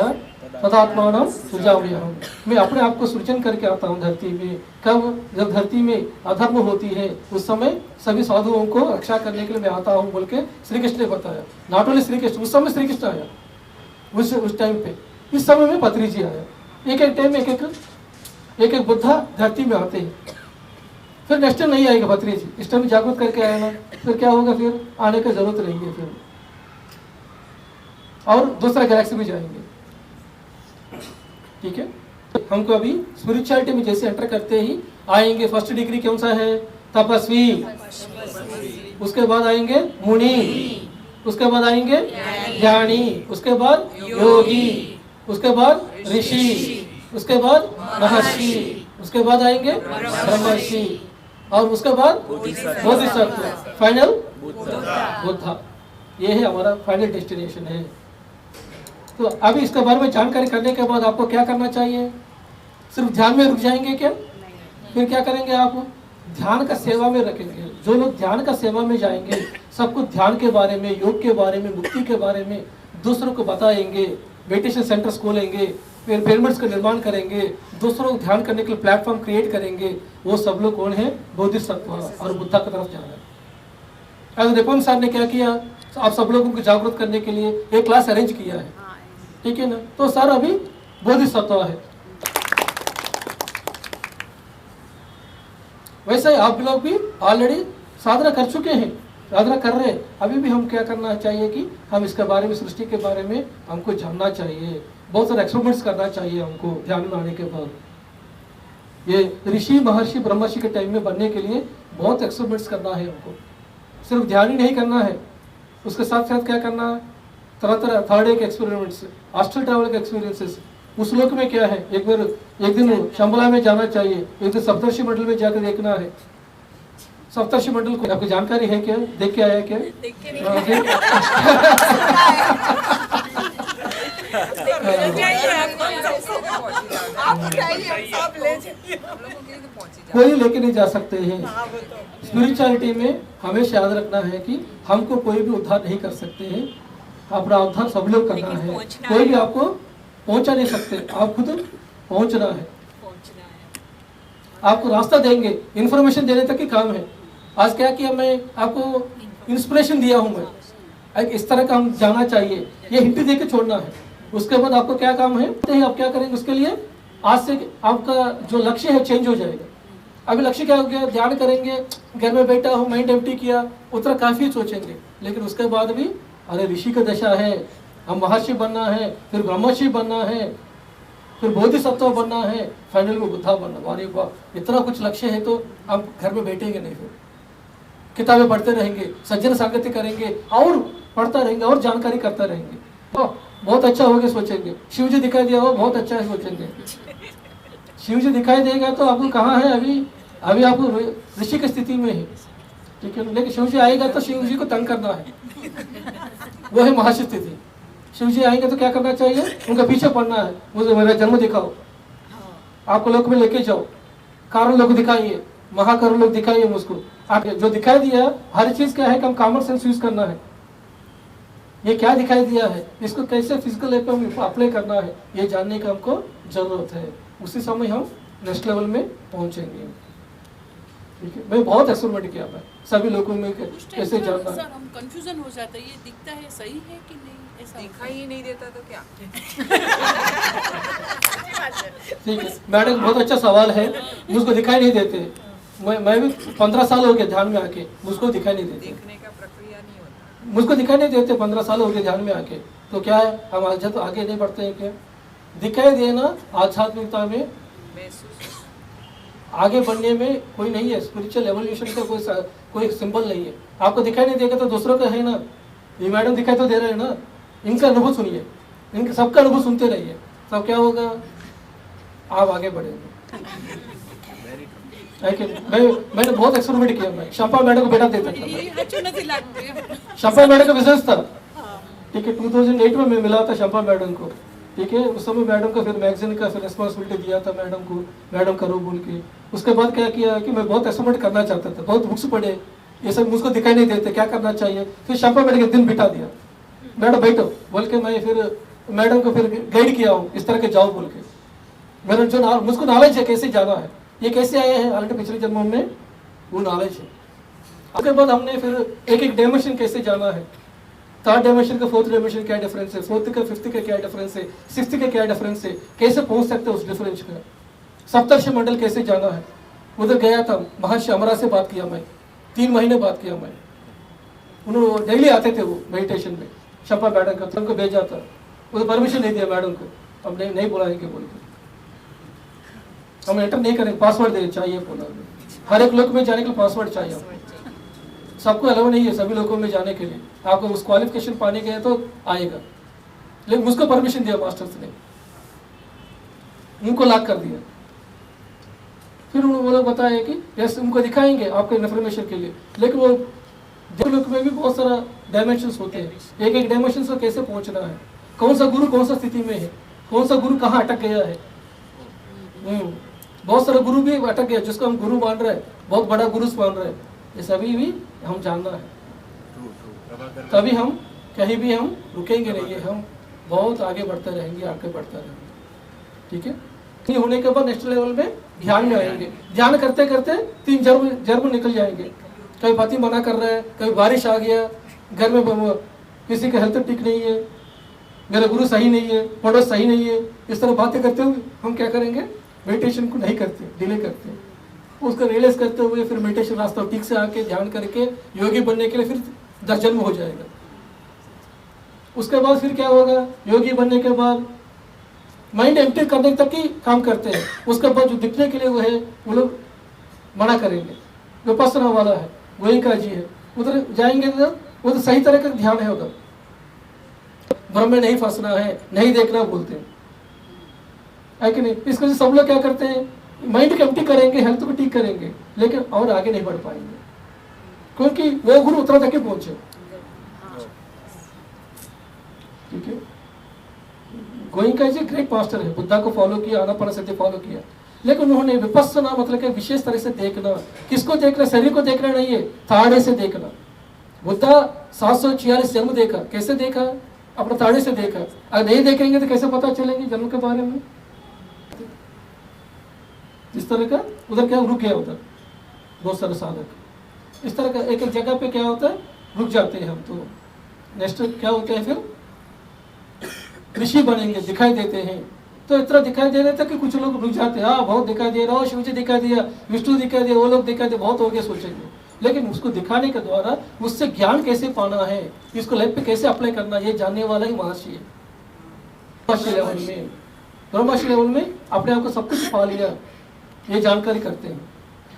तदात्मानं सृजाम्यहम्। मैं अपने आप को सृजन करके आता हूँ धरती में। कब? जब धरती में अधर्म होती है उस समय सभी साधुओं को रक्षा करने के लिए मैं आता हूँ बोल के श्री कृष्ण ने बताया। नॉट ओनली श्री कृष्ण, उस समय श्री कृष्ण आया उस टाइम पे। इस समय में पत्री जी आया। एक एक टाइम एक एक बुद्धा धरती में आते हैं। फिर नेक्स्ट टाइम नहीं आएगा पत्री जी, इस टाइम जागृत करके आया ना, फिर क्या होगा? फिर आने की जरूरत नहीं है फिर, और दूसरा गैलेक्सी में जाएंगे। ठीक है, हमको अभी स्पिरिचुअलिटी में जैसे एंटर करते ही आएंगे। फर्स्ट डिग्री कौन सा है? तपस्वी। उसके बाद आएंगे मुनि, उसके बाद आएंगे ज्ञानी, उसके बाद योगी, उसके बाद ऋषि, उसके बाद महर्षि, उसके बाद आएंगे ब्रह्मर्षि, और उसके बाद बोधिसत्व, फाइनल बुद्ध। ये है हमारा फाइनल डेस्टिनेशन है। तो अभी इसके बारे में जानकारी करने के बाद आपको क्या करना चाहिए? सिर्फ ध्यान में रुक जाएंगे क्या? फिर क्या करेंगे? आप ध्यान का सेवा में रखेंगे। जो लोग ध्यान का सेवा में जाएंगे सबको ध्यान के बारे में, योग के बारे में, मुक्ति के बारे में दूसरों को बताएंगे। मेडिटेशन सेंटर्स खोलेंगे, फिर पिरामिड्स का निर्माण करेंगे, दूसरों को ध्यान करने के लिए प्लेटफॉर्म क्रिएट करेंगे। वो सब लोग कौन है? बोधिसत्व और बुद्धा की तरफ जा रहे हैं। आज रिपोन साहब ने क्या किया? आप सब लोगों को जागरूक करने के लिए एक क्लास अरेंज किया है। ठीक है ना? तो सर अभी बोधिसत्व है। वैसे आप लोग भी ऑलरेडी साधना कर चुके हैं, साधना कर रहे हैं। अभी भी हम क्या करना चाहिए कि हम इसके बारे में, सृष्टि के बारे में हमको जानना चाहिए। बहुत सारे एक्सपेरिमेंट्स करना चाहिए हमको ध्यान में आने के बाद। ये ऋषि महर्षि ब्रह्मर्षि के टाइम में बनने के लिए बहुत एक्सपेरिमेंट्स करना है हमको। सिर्फ ध्यान ही नहीं करना है, उसके साथ साथ क्या करना है? तरह तरह थर्ड एक एक्सपेरिमेंट्स, हॉस्टल ट्रैवल के एक्सपीरियंसेस। उस लोक में क्या है, एक बार एक दिन शंबला में जाना चाहिए, एक दिन सप्तर्षि मंडल में जाकर देखना है। सप्तर्षि मंडल को आपकी जानकारी है क्या, देख के आया क्या? कोई लेके नहीं जा सकते हैं। स्पिरिचुअलिटी में हमेशा याद रखना है कि हमको कोई भी उद्धार नहीं कर सकते हैं, अपना उद्धार सब लोग करना है। कोई भी आपको पहुंचा नहीं सकते, आप खुद पहुंचना है। आपको रास्ता देंगे, इंफॉर्मेशन देने तक ही काम है। आज क्या किया, मैं आपको इंस्पिरेशन दिया हूं, मैं इस तरह का हम जाना चाहिए, ये हिंट दे के छोड़ना है। उसके बाद आपको क्या काम है, आप क्या करेंगे उसके लिए, आज से आपका जो लक्ष्य है चेंज हो जाएगा। अभी लक्ष्य क्या हो गया, ध्यान करेंगे, घर में बैठा हूँ, माइंड एम्प्टी किया, उतना काफी सोचेंगे। लेकिन उसके बाद भी अरे ऋषि का दशा है, हम महर्षि बनना है, फिर ब्रह्मर्षि बनना है, फिर बोधिसत्व बनना है, फाइनल में बुद्धा बनना। अरे वाह, इतना कुछ लक्ष्य है तो हम घर में बैठेंगे नहीं, फिर किताबें पढ़ते रहेंगे, सज्जन संगति करेंगे और पढ़ता रहेंगे और जानकारी करता रहेंगे, तो बहुत अच्छा होगा सोचेंगे। शिव जी दिखाई दिया हो, बहुत अच्छा है सोचेंगे। शिव जी दिखाई देगा तो आपको कहाँ है, अभी आपको ऋषि की स्थिति में है, ठीक है। लेकिन शिव जी आएगा तो शिव जी को तंग करना है, वो है महर्षि स्थिति। शिव जी आएंगे तो क्या करना चाहिए, उनका पीछे पड़ना है। मुझे मेरा जन्म दिखाओ, आपको लोक में लेके जाओ, कारण लोग दिखाइए, महाकारण लोग दिखाइए मुझको। आप जो दिखाई दिया, हर चीज क्या है कि हम कॉमन सेंस यूज करना है। ये क्या दिखाई दिया है, इसको कैसे फिजिकल लाइफ में अप्लाई करना है, ये जानने का हमको जरूरत है। उसी समय हम नेक्स्ट लेवल में पहुंचेंगे, ठीक है। मैं बहुत एक्सपेरिमेंट किया, मैं सभी लोगों में कैसे जानना। सर हम कंफ्यूजन हो जाता है, ये दिखता है सही है कि नहीं, ऐसा दिखाई ही नहीं देता तो क्या। ठीक है मैडम, बहुत अच्छा सवाल है। मुझको दिखाई नहीं देते, मैं भी 15 साल हो गए ध्यान में आके, मुझको दिखाई नहीं देते। देखने का प्रक्रिया नहीं होता, मुझको दिखाई नहीं देते, 15 साल हो गए ध्यान में आके। तो क्या है, हम आज तो आगे नहीं बढ़ते हैं क्या? दिखाई देना आध्यात्मिकता में महसूस आगे बढ़ने में कोई नहीं है। स्पिरिचुअल एवोल्यूशन का कोई सिंबल नहीं है। आपको दिखाई नहीं देगा तो दूसरों का है ना। ये मैडम दिखाई तो दे रहे हैं ना, इनका अनुभव सुनिए, इनका सबका अनुभव सुनते रहिए, तब क्या होगा, आप आगे बढ़ेंगे। मैंने बहुत एक्सपेरिमेंट किया। मैं शंपा मैडम को बेटा देता था, शंपा मैडम का बिजनेस था, ठीक है। 2008 में मैं मिला था शंपा मैडम को, ठीक है। उस समय मैडम का फिर मैगजीन का फिर रिस्पॉन्सिबिलिटी दिया था मैडम को, मैडम करो बोल के। उसके बाद क्या किया कि मैं बहुत एक्सपेरिमेंट करना चाहता था, बहुत बुक्स पढ़े, ये सब मुझको दिखाई नहीं देते, क्या करना चाहिए। फिर शंपा मैडम के दिन बिठा दिया, मैडम बैठो बोल के। मैं फिर मैडम को फिर गाइड किया हूँ, इस तरह के जाओ बोल के। मेरा जो मुझको नॉलेज है कैसे जाना है, ये कैसे आया है ऑलरेडी पिछले जन्मों में, वो नॉलेज है। उसके बाद हमने फिर एक एक डायमेंशन कैसे जाना है, थर्ड डायमेंशन का फोर्थ डायमेंशन क्या डिफरेंस है, फोर्थ का फिफ्थ का क्या डिफरेंस है, सिक्स्थ का क्या डिफरेंस है, कैसे पहुंच सकते हैं उस डिफरेंस का। सप्तर्षि मंडल कैसे जाना है, उधर गया था, महर्षि अमरा से बात किया मैं, 3 महीने बात किया मैं। उन्होंने डेली आते थे वो मेडिटेशन में, शंपा मैडम का उनको भेजा था, उसे परमिशन नहीं दिया मैडम को, अब नहीं बुलाएंगे बोल के, हम एंटर नहीं करेंगे, पासवर्ड दे चाहिए बोला। हर एक लोग में जाने के लिए पासवर्ड चाहिए, सबको अलाउ नहीं है सभी लोगों में जाने के लिए। आपको उस क्वालिफिकेशन पाने के लिए तो आएगा, लेकिन मुझको परमिशन दिया मास्टर्स ने, उनको लॉक कर दिया। फिर उन्होंने बताया कि यस उनको दिखाएंगे आपके इन्फॉर्मेशन के लिए, लेकिन वो लोग में भी बहुत सारा डायमेंशंस होते हैं, एक एक डायमेंशन को कैसे पहुंचना है, कौन सा गुरु कौन सा स्थिति में है, कौन सा गुरु कहाँ अटक गया है। बहुत सारा गुरु भी अटक गया, जिसको हम गुरु मान रहे हैं, बहुत बड़ा गुरु मान रहे हैं, ये सभी भी हम जानना है, तभी हम कहीं भी हम रुकेंगे नहीं, हम बहुत आगे बढ़ते रहेंगे, आगे बढ़ते रहेंगे, ठीक है। ये होने के बाद नेक्स्ट लेवल में ध्यान में आएंगे, ध्यान करते करते 3 जन्म निकल जाएंगे। कभी पति मना कर रहा है, कभी बारिश आ गया, घर में किसी का हेल्थ ठीक नहीं है, मेरा गुरु सही नहीं है, पड़ोस सही नहीं है, इस तरह बातें करते हुए हम क्या करेंगे, मेडिटेशन को नहीं करते, डिले करते हैं। उसको रियलाइज करते हुए फिर मेडिटेशन रास्ता ठीक से आके ध्यान करके योगी बनने के लिए फिर 10 जन्म हो जाएगा। उसके बाद फिर क्या होगा, योगी बनने के बाद माइंड एम्प्टी करने तक ही काम करते हैं। उसके बाद जो दिखने के लिए वो है, वो लोग मना करेंगे। विपස්සना वाला है, वही का जी है, उधर जाएंगे तो वो तो सही तरह का ध्यान है उधर। भ्रम में नहीं फंसना है, नहीं देखना बोलते है कि नहीं। इसके लिए सब लोग क्या करते हैं, माइंड को एम्प्टी करेंगे, हेल्थ को ठीक करेंगे, लेकिन और आगे नहीं बढ़ पाएंगे, क्योंकि वो गुरु उतना तक ही पहुंचे। ठीक है, गोइंका जी ग्रेट मास्टर है, बुद्धा को फॉलो किया, आनापानसति फॉलो किया, लेकिन उन्होंने विपस्सना मतलब कि विशेष तरह से देखना, किसको देखना, शरीर को देखना नहीं है, ताड़े से देखना। बुद्धा 746 जन्म देखा, कैसे देखा, अपने ताड़े से देखा। अगर नहीं देखेंगे तो कैसे पता चलेंगे जन्म के बारे में। इस तरह का उधर क्या रुक गया, उधर बहुत सारे साधक इस तरह का एक एक जगह पे क्या होता है, रुक जाते हैं हम। तो नेक्स्ट क्या होता है, फिर ऋषि बनेंगे, दिखाई देते हैं। तो इतना दिखाई दे रहे थे कि कुछ लोग रुक जाते हैं, हाँ बहुत दिखाई दे रहा हो, शिव जी दिखाई दिया, विष्णु दिखाई दिया, वो लोग दिखाई दे, बहुत हो गया सोचेंगे। लेकिन उसको दिखाने के द्वारा उससे ज्ञान कैसे पाना है, इसको लाइफ पे कैसे अप्लाई करना, ये जानने वाला ही महर्षि है। ब्रह्मर्षि लेवल में, ब्रह्मर्षि लेवल में अपने आप को सब कुछ पा लिया, ये जानकारी करते हैं।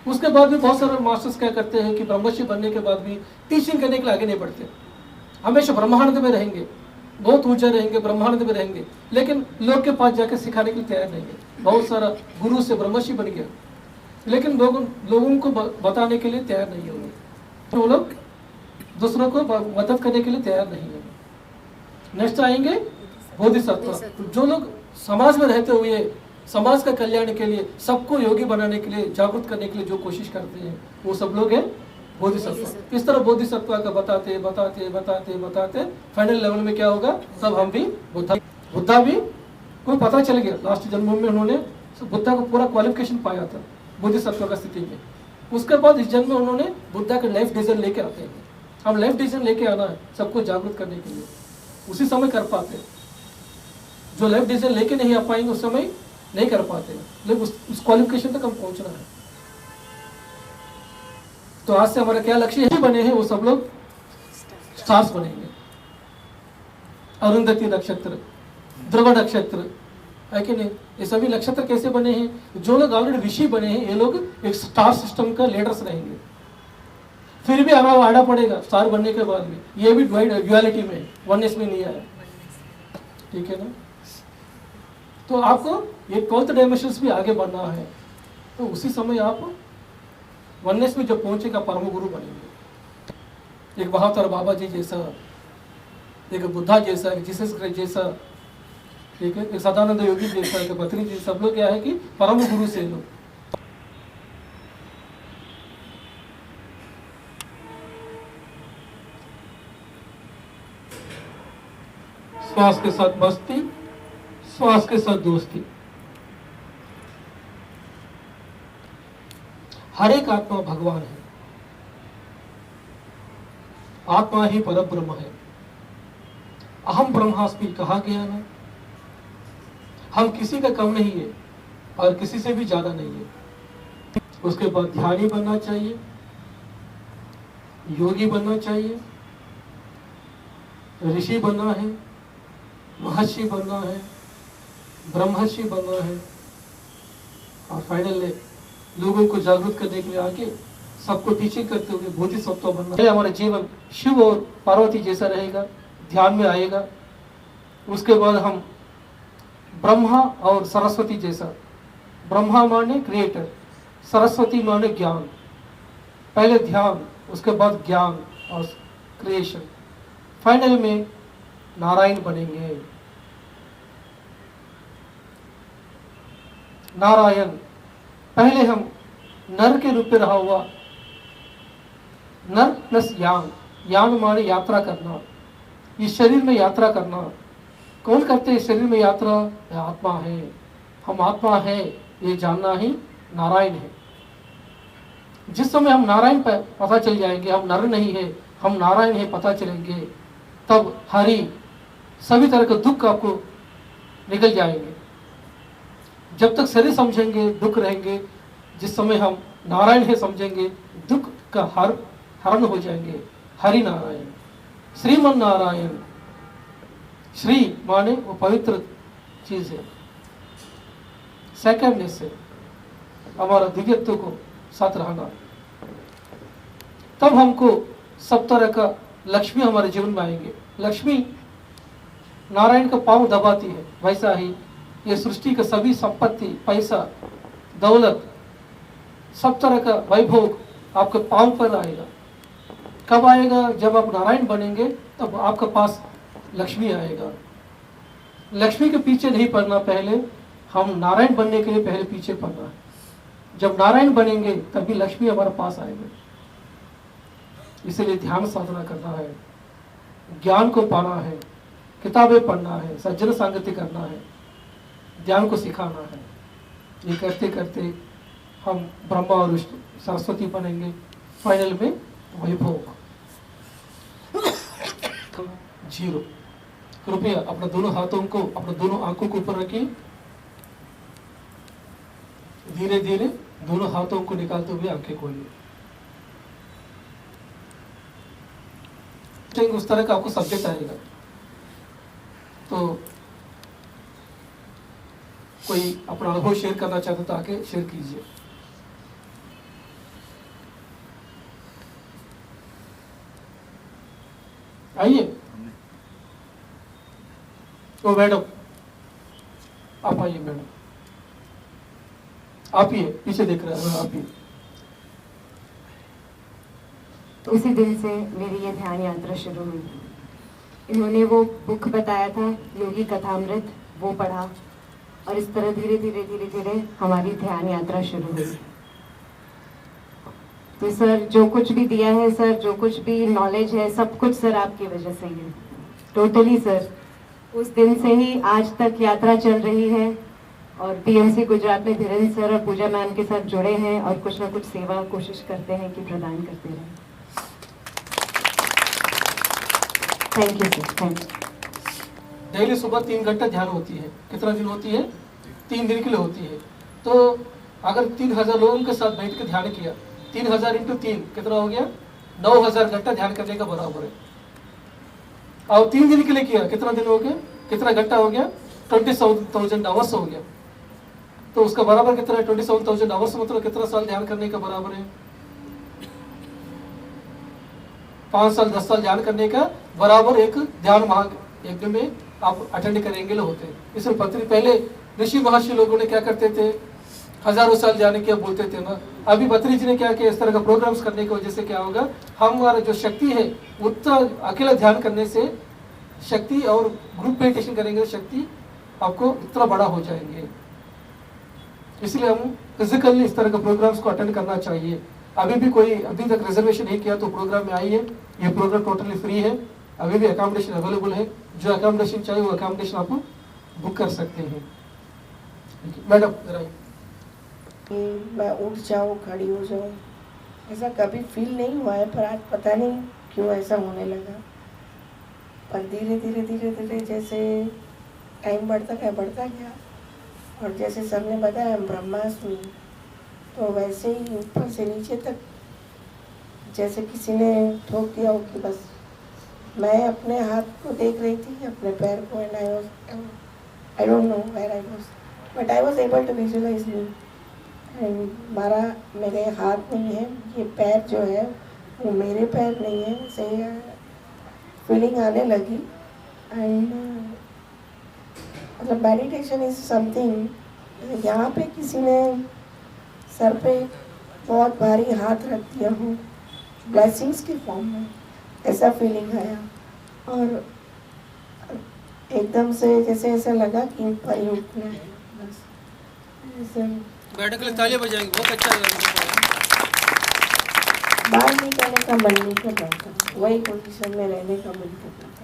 उसके बाद भी बहुत सारे मास्टर्स क्या करते हैं कि ब्रह्मर्षि बनने के बाद भी टीचिंग करने के लिए आगे नहीं बढ़ते, हमेशा ब्रह्मांड में रहेंगे, बहुत ऊंचे रहेंगे, ब्रह्मांड में रहेंगे, लेकिन लोग के पास जाकर सिखाने के लिए तैयार नहीं है। बहुत सारा गुरु से ब्रह्मर्षि बन गया, लेकिन लोगों को बताने के लिए तैयार नहीं होंगे, तो वो लोग दूसरों को मदद करने के लिए तैयार नहीं है। नेक्स्ट आएंगे बोधिसत्व, जो लोग समाज में रहते हुए समाज का कल्याण के लिए, सबको योगी बनाने के लिए, जागरूक करने के लिए जो कोशिश करते हैं, वो सब लोग हैं बोधिसत्व। इस तरह बोधिसत्व का बताते बताते बताते बताते फाइनल लेवल में क्या होगा, तब हम भी बुद्धा भी को पता चल गया। लास्ट जन्म में उन्होंने बुद्धा को पूरा क्वालिफिकेशन पाया था बोधिसत्व का स्थिति में। उसके बाद इस जन्म में उन्होंने बुद्धा का लाइफ डिसीजन लेके आते हैं। हम लाइफ डिसीजन लेके आना है सबको जागरूक करने के लिए, उसी समय कर पाते हैं। जो लाइफ डिसीजन लेके नहीं आ पाएंगे उस समय नहीं कर पाते, लेकिन उस क्वालिफिकेशन तक हम पहुंचना है। तो आज से हमारा क्या लक्ष्य है, बने हैं वो सब लोग स्टार्स बनेंगे। अरुंधति नक्षत्र, ध्रुव नक्षत्र है कि नहीं, ये सभी नक्षत्र कैसे बने हैं, जो लोग ऑलरेडी ऋषि बने हैं ये लोग एक स्टार सिस्टम का लीडर्स रहेंगे। फिर भी हमें आना पड़ेगा स्टार बनने के बाद भी, ये भी ड्युअलिटी में, वननेस में नहीं आया। ठीक है ना, तो आपको ये 12th डायमेंशंस भी आगे बढ़ना है, तो उसी समय आप वननेस में जब पहुंचेगा परम गुरु बनेंगे। एक बहादुर बाबा जी जैसा, एक बुद्धा जैसा, एक जीसस क्राइस्ट जैसा, ठीक है, एक सदानंद योगी जैसा, एक बद्री जी, सब लोग क्या है कि परम गुरु से लोग। श्वास के साथ मस्ती, श्वास के साथ दोस्ती। हर एक आत्मा भगवान है, आत्मा ही परब्रह्म है। अहम ब्रह्मास्मि कहा गया ना, हम किसी का कम नहीं है और किसी से भी ज्यादा नहीं है। उसके बाद ध्यानी बनना चाहिए, योगी बनना चाहिए, ऋषि बनना है, महर्षि बनना है, ब्रह्मर्षि बनना है, और फाइनल लोगों को जागरूक करने के लिए आगे सबको टीचिंग करते हुए बोधिसत्व बनना है। हमारा जीवन शिव और पार्वती जैसा रहेगा, ध्यान में आएगा। उसके बाद हम ब्रह्मा और सरस्वती जैसा, ब्रह्मा माने क्रिएटर, सरस्वती माने ज्ञान। पहले ध्यान, उसके बाद ज्ञान और क्रिएशन, फाइनल में नारायण बनेंगे। नारायण, पहले हम नर के रूप में रहा हुआ, नर प्लस यान, यान माने यात्रा करना, इस शरीर में यात्रा करना। कौन करते हैं शरीर में यात्रा? आत्मा है, हम आत्मा है ये जानना ही नारायण है। जिस समय हम नारायण पर पता चल जाएंगे, हम नर नहीं है, हम नारायण है पता चलेंगे, तब हरि सभी तरह के दुख आपको निकल जाएंगे। जब तक शरीर समझेंगे दुख रहेंगे, जिस समय हम नारायण है समझेंगे दुख का हरण हो जाएंगे। हरि नारायण, श्रीमन नारायण। श्री माने वो पवित्र चीज है, सेकेंडनेस है, हमारा दिव्यत्व को साथ रहना। तब हमको सब तरह का लक्ष्मी हमारे जीवन में आएंगे। लक्ष्मी नारायण का पांव दबाती है, वैसा ही ये सृष्टि का सभी संपत्ति, पैसा, दौलत, सब तरह का वैभव आपके पांव पर आएगा। कब आएगा? जब आप नारायण बनेंगे तब आपके पास लक्ष्मी आएगा। लक्ष्मी के पीछे नहीं पड़ना, पहले हम नारायण बनने के लिए पहले पीछे पड़ना है। जब नारायण बनेंगे तभी लक्ष्मी हमारे पास आएगा। इसलिए ध्यान साधना करना है, ज्ञान को पाना है, किताबें पढ़ना है, सज्जन संगति करना है, ध्यान को सिखाना है। ये करते करते हम ब्रह्मा और विष्णु सरस्वती बनेंगे, फाइनल में वैभव। जीरो। कृपया अपने दोनों हाथों को अपने दोनों आंखों के ऊपर रखिए। धीरे धीरे दोनों हाथों को निकालते हुए आंखें खोलिए। उस तरह का आपको सब्जेक्ट आएगा, तो कोई अपना अनुभव शेयर करना चाहता तो आके शेयर कीजिए। आइए। ओ मैडम, आप आइए मैडम, आप ही पीछे देख रहे हैं, आप ही। उसी दिन से मेरी ये ध्यान यात्रा शुरू हुई। इन्होंने वो बुक बताया था, योगी कथामृत, वो पढ़ा और इस तरह धीरे धीरे धीरे धीरे हमारी ध्यान यात्रा शुरू हुई। तो सर जो कुछ भी दिया है सर, जो कुछ भी नॉलेज है, सब कुछ सर आपकी वजह से ही है, टोटली सर। उस दिन से ही आज तक यात्रा चल रही है और बीएमसी गुजरात में धीरेन्द्र सर और पूजा मैम के साथ जुड़े हैं और कुछ ना कुछ सेवा कोशिश करते हैं कि प्रदान करते रहें। Thank you sir, thank you. Daily सुबह 3 घंटा ध्यान होती है। कितना दिन होती है? 3 दिन के लिए होती है। तो अगर 3000 लोगों के साथ बैठ के ध्यान किया, 3000 × 3 कितना हो गया? 9000 घंटा ध्यान करने का बराबर है। और 3 दिन के लिए किया, कितना दिन हो गया, कितना घंटा हो गया? 27,000 आवर्स हो गया। तो उसका बराबर कितना है? 27,000 आवर्स मतलब कितना साल ध्यान करने का बराबर है? 5 साल 10 साल ध्यान करने का बराबर एक ध्यान यज्ञ में आप अटेंड करेंगे होते हैं। इसमें पहले ऋषि महर्षि लोगों ने क्या करते थे? हजारों साल जाने के बोलते थे ना। अभी बत्री जी ने क्या किया? इस तरह का प्रोग्राम्स करने की वजह से क्या होगा, हमारा जो शक्ति है उतना अकेला ध्यान करने से शक्ति, और ग्रुप मेडिटेशन करेंगे शक्ति आपको इतना बड़ा हो जाएंगे। इसलिए हम फिजिकली इस तरह के प्रोग्राम्स को अटेंड करना चाहिए। अभी भी कोई अभी तक रिजर्वेशन नहीं किया तो प्रोग्राम में आइए। ये प्रोग्राम टोटली फ्री है। अभी भी अकोमोडेशन अवेलेबल है। जो अकोमोडेशन चाहिए वो अकोमोडेशन आप बुक कर सकते हैं। मैडम जरा मैं उठ जाऊँ, खड़ी हो जाऊँ, ऐसा कभी फील नहीं हुआ है, पर आज पता नहीं क्यों ऐसा होने लगा। पर धीरे धीरे धीरे धीरे जैसे टाइम बढ़ता गया और जैसे सर ने बताया ब्रह्मास्मि, तो वैसे ही ऊपर से नीचे तक जैसे किसी ने ठोक दिया हो कि बस मैं अपने हाथ को देख रही थी, अपने पैर को, and I don't know where I was, but I was able to visualise me. मेरे हाथ नहीं है, ये पैर जो है वो मेरे पैर नहीं है, से फीलिंग आने लगी। एंड मतलब मेडिटेशन इज समथिंग, यहाँ पे किसी ने सर पे बहुत भारी हाथ रख दिया हो ब्लेसिंग्स के फॉर्म में, ऐसा फीलिंग आया और एकदम से जैसे ऐसा लगा कि ऊपर ही उठना है बस। ऐसे बैठक के लिए तालियां बजाएंगे, बहुत अच्छा लगा। बाहर निकलने का मन नहीं कर रहा था, वही पोजीशन में रहने का मन कर रहा था।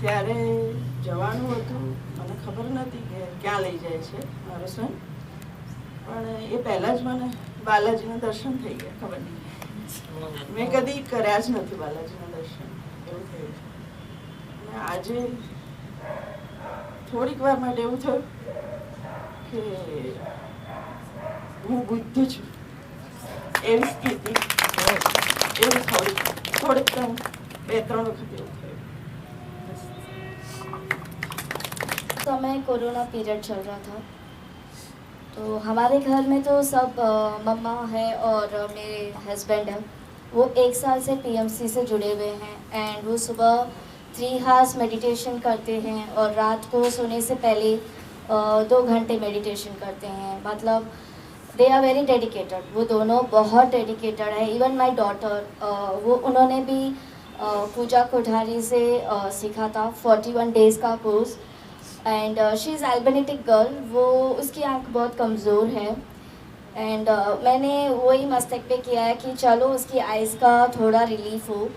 ત્યારે જવાનું હતું, મને ખબર નહોતી કે ક્યાં લઈ જાય છે મારો સન, પણ એ પહેલાં જ મને બાલાજીના દર્શન થઈ ગયા, ખબર નહીં, મેં કદી કર્યા જ નથી બાલાજીના દર્શન, એવું થયું. અને આજે થોડીક વાર માટે એવું થયું કે હું બુદ્ધ છું એવી સ્થિતિ, એવું થોડીક 2-3 વખત એવું થયું. समय कोरोना पीरियड चल रहा था, तो हमारे घर में तो सब मम्मा है और मेरे हस्बैंड हैं, वो 1 साल से PMC से जुड़े हुए हैं एंड वो सुबह 3 आवर्स मेडिटेशन करते हैं और रात को सोने से पहले 2 घंटे मेडिटेशन करते हैं. मतलब दे आर वेरी डेडिकेटेड. वो दोनों बहुत डेडिकेटेड है. इवन माई डॉटर, वो उन्होंने भी पूजा कोठारी से सीखा था 41 डेज़ का course and she is albinotic girl. वो उसकी आंख बहुत कमज़ोर है एंड मैंने वही मस्तक पे किया है कि चलो उसकी आइज़ का थोड़ा रिलीफ हो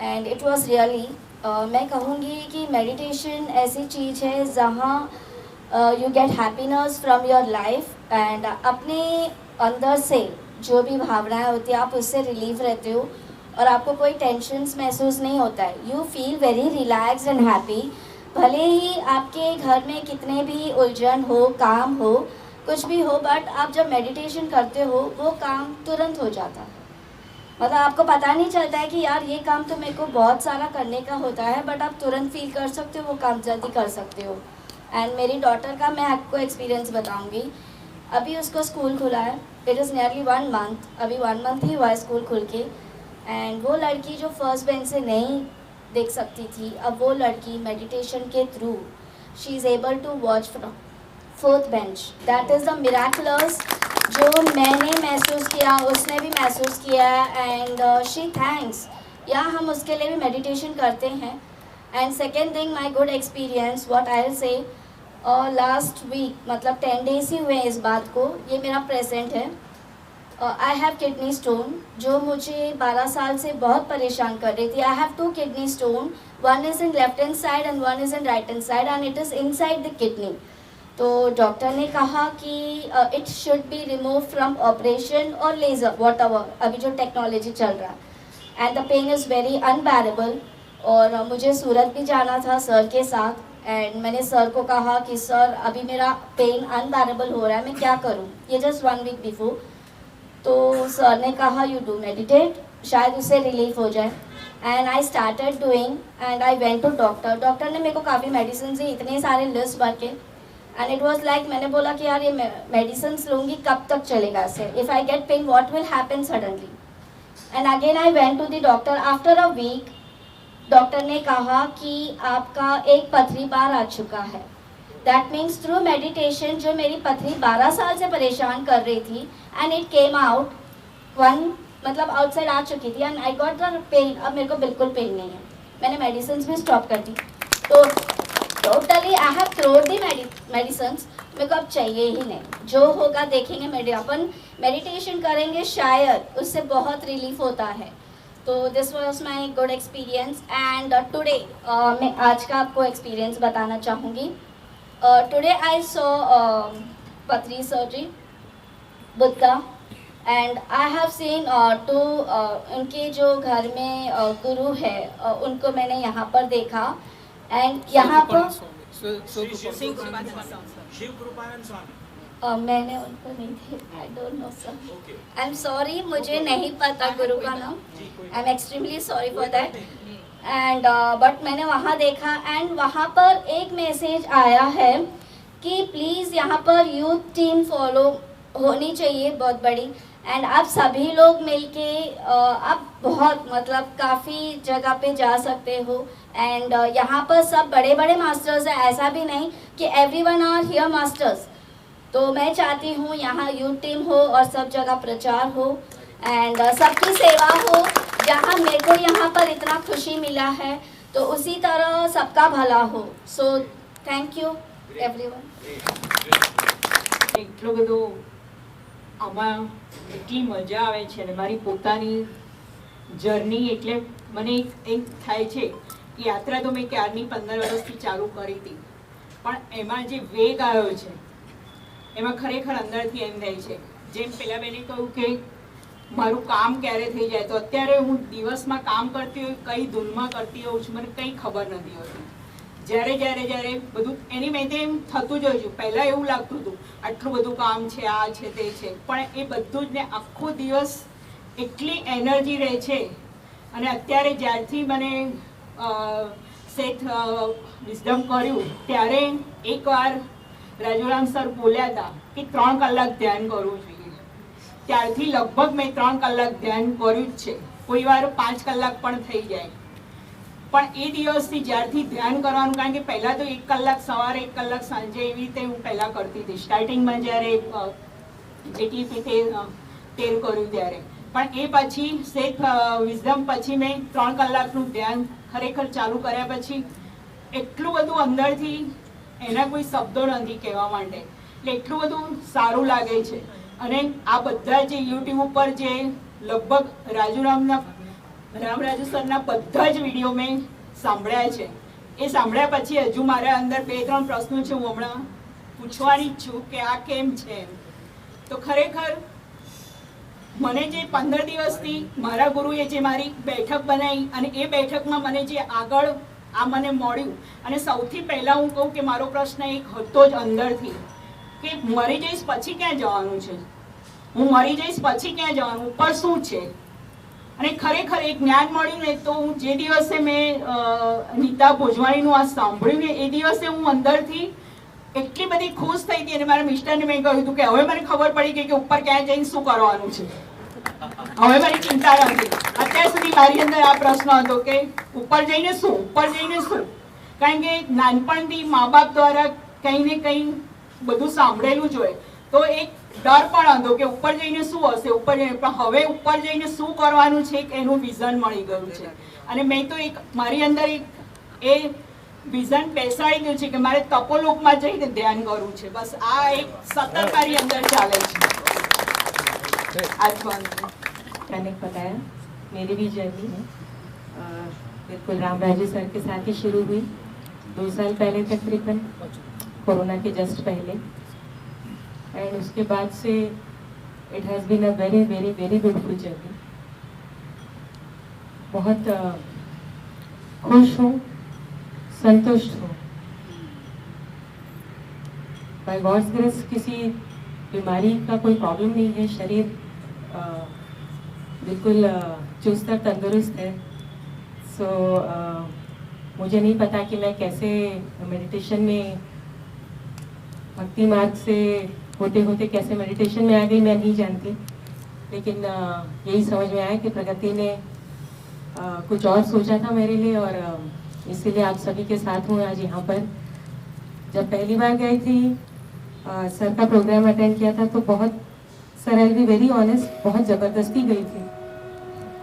एंड इट वाज रियली. मैं कहूँगी कि मेडिटेशन ऐसी चीज़ है जहाँ you get happiness from your life and अपने अंदर से जो भी भावनाएं होती है आप उससे रिलीफ रहते हो और आपको कोई टेंशन्स महसूस नहीं होता है. You feel very relax and happy. भले ही आपके घर में कितने भी उलझन हो, काम हो, कुछ भी हो, बट आप जब मेडिटेशन करते हो वो काम तुरंत हो जाता है. मतलब आपको पता नहीं चलता है कि यार ये काम तो मेरे को बहुत सारा करने का होता है, बट आप तुरंत फील कर सकते हो, वो काम जल्दी कर सकते हो. एंड मेरी डॉटर का मैं आपको एक्सपीरियंस बताऊंगी. अभी उसको स्कूल खुला है. It is nearly 1 month. अभी 1 मंथ ही हुआ है स्कूल खुल के. एंड वो लड़की जो फर्स्ट बेंच से नहीं देख सकती थी, अब वो लड़की मेडिटेशन के through she is able to watch from 4th bench. That is the miraculous जो मैंने महसूस किया, उसने भी महसूस किया एंड शी थैंक्स. या हम उसके लिए भी मेडिटेशन करते हैं. And second thing, my good experience what I will say, last week मतलब 10 डेज ही हुए इस बात को, ये मेरा प्रेजेंट है. आई हैव किडनी स्टोन जो मुझे 12 साल से बहुत परेशान कर रही थी. I have 2 kidney stone. One is in left hand side and one is in right hand side and it is inside the kidney. तो डॉक्टर ने कहा कि it should be remove from operation और लेज़र वॉट एवर अभी जो technology चल रहा है. And the pain is very unbearable. और मुझे सूरत भी जाना था सर के साथ एंड मैंने सर को कहा कि सर अभी मेरा पेन अनबेरेबल हो रहा है, मैं क्या करूं. ये जस्ट 1 वीक बिफोर. तो सर ने कहा यू डू मेडिटेट, शायद उससे रिलीफ हो जाए. And I started doing and I went to doctor. Doctor ने मेरे को काफ़ी मेडिसिन दी, इतने सारे लिस्ट भर के. एंड इट वॉज लाइक, मैंने बोला कि यार ये मेडिसिन लूँगी कब तक चलेगा इससे. If I get pain what will happen suddenly. And again I went to the doctor. After a week doctor ने कहा कि आपका एक पथरी बार आ चुका है. दैट मीन्स थ्रू मेडिटेशन जो मेरी पथरी 12 साल से परेशान कर रही थी एंड इट केम आउट मतलब आउटसाइड आ चुकी थी and I got the pain. अब मेरे को बिल्कुल पेन नहीं है. मैंने मेडिसिन भी स्टॉप कर दी. तो totally I have थ्रोड the medicine. मेरे को अब चाहिए ही नहीं. जो होगा देखेंगे. अपन मेडिटेशन करेंगे शायद उससे बहुत रिलीफ होता है. तो this was my good experience and today मैं आज का आपको एक्सपीरियंस बताना चाहूँगी. टुडे आई सॉ पथरी surgery Buddha and I have seen to उनके जो घर में गुरु है उनको मैंने यहाँ पर देखा. एंड यहाँ पर शिव कृपानंद स्वामी. मैंने उनको नहीं देखा. आई don't no sir. I am sorry, मुझे नहीं पता गुरु का नाम. I am extremely sorry for that. And but मैंने वहाँ देखा एंड वहाँ पर एक मैसेज आया है कि प्लीज़ यहाँ पर यूथ टीम फॉलो होनी चाहिए बहुत बड़ी. एंड आप सभी लोग मिलके आप बहुत मतलब काफ़ी जगह पे जा सकते हो. एंड यहाँ पर सब बड़े बड़े मास्टर्स हैं. ऐसा भी नहीं कि एवरीवन आर हियर मास्टर्स. तो मैं चाहती हूँ यहाँ यूथ टीम हो और सब जगह प्रचार हो एंड सबकी सेवा हो. जहाँ मेरे को यहाँ पर इतना खुशी मिला है तो उसी तरह सबका भला हो. So thank you everyone. એટલું બધું આમાં એટલી મજા આવે છે ને મારી પોતાની જર્ની એટલે મને એક થાય છે કે યાત્રા તો મેં ક્યારની 15 વર્ષથી ચાલુ કરી હતી પણ એમાં જે વેગ આવ્યો છે એમાં ખરેખર અંદરથી એમ થાય છે જેમ પેલા બેને કહ્યું કે મારું કામ ક્યારે થઈ જાય તો અત્યારે હું દિવસમાં કામ કરતી હોય કઈ ધૂનમાં કરતી હોઉં છું મને કંઈ ખબર નથી હોતી. જ્યારે જ્યારે જ્યારે બધું એની મેં એમ થતું જ હોય છે. પહેલાં એવું લાગતું હતું આટલું બધું કામ છે આ છે તે છે પણ એ બધું જ ને આખો દિવસ એટલી એનર્જી રહે છે. અને અત્યારે જ્યારથી મને સેથ વિઝડમ કર્યું ત્યારે એકવાર રાજુરામ સર બોલ્યા હતા કે 3 કલાક ધ્યાન કરવું જોઈએ. ત્યારથી લગભગ મેં 3 કલાક ધ્યાન કર્યું જ છે કોઈ વાર 5 કલાક પણ થઈ જાય. પણ એ દિવસથી જ્યારથી ધ્યાન કરવાનું, કારણ કે પહેલાં તો 1 કલાક સવારે 1 કલાક સાંજે એવી રીતે હું પહેલાં કરતી હતી સ્ટાર્ટિંગમાં જ્યારે જેટલી પીતે તેલ કર્યું ત્યારે. પણ એ પછી સેફ વિઝડમ પછી મેં 3 કલાકનું ધ્યાન ખરેખર ચાલુ કર્યા પછી એટલું બધું અંદરથી એના કોઈ શબ્દો નથી કહેવા માટે, એટલે એટલું બધું સારું લાગે છે. અને આ બધા જે યુટ્યુબ ઉપર જે લગભગ રામરાજુ સરના બધા જ વિડીયો મેં સાંભળ્યા છે. એ સાંભળ્યા પછી હજુ મારા અંદર 2-3 પ્રશ્નો છે, હું હમણાં પૂછવાની જ છું કે આ કેમ છે. તો ખરેખર મને જે 15 દિવસથી મારા ગુરુએ જે મારી બેઠક બનાવી અને એ બેઠકમાં મને જે આગળ આ મને મળ્યું, અને સૌથી પહેલાં હું કહું કે મારો પ્રશ્ન એક હતો જ અંદરથી કે મરી જઈશ પછી ક્યાં જવાનું છે, હું મરી જઈશ પછી ક્યાં જવાનું, ઉપર શું છે. અને ખરેખર એક જ્ઞાન મળ્યું ને, તો હું જે દિવસે મેં નીતા ભોજવાણીનું આ સાંભળ્યું ને એ દિવસે હું અંદરથી એટલી બધી ખુશ થઈ હતી. અને મારા મિસ્ટરને મેં કહ્યું હતું કે હવે મને ખબર પડી ગઈ કે ઉપર ક્યાં જઈને શું કરવાનું છે, હવે મારી ચિંતા નથી. અત્યાર સુધી મારી અંદર આ પ્રશ્ન હતો કે ઉપર જઈને શું, ઉપર જઈને શું. કારણ કે નાનપણથી મા બાપ દ્વારા કંઈ ને કંઈ બધું સાંભળેલું જ હોય, તો એક ડર પણ હતો કે ઉપર જઈને શું હશે, ઉપર જઈને. પણ હવે ઉપર જઈને શું કરવાનું છે એનું વિઝન મળી ગયું છે. અને મેં તો એક મારી અંદર એક એ વિઝન બેસાડી ગયું છે કે મારે તપોલોકમાં જઈને ધ્યાન કરવું છે. બસ આ એક સતત મારી અંદર ચાલે છે. मैंने बताया मेरी भी जर्नी है बिल्कुल रामराजू सर के साथ ही शुरू हुई 2 साल पहले तकरीबन, कोरोना के जस्ट पहले. एंड उसके बाद से it has been a very very very beautiful journey. बहुत खुश हूँ, संतुष्ट हूँ. बाय गॉड्स ग्रेस किसी बीमारी का कोई प्रॉब्लम नहीं है. शरीर बिल्कुल चुस्त और तंदुरुस्त है. सो मुझे नहीं पता कि मैं कैसे मेडिटेशन में भक्ति मार्ग से होते होते कैसे मेडिटेशन में आ गई, मैं नहीं जानती. लेकिन यही समझ में आया कि प्रगति ने कुछ और सोचा था मेरे लिए, और इसीलिए आप सभी के साथ हूँ आज यहाँ पर. जब पहली बार गई थी सर का प्रोग्राम अटेंड किया था, तो बहुत sir I be very honest, बहुत ज़बरदस्ती गई थी.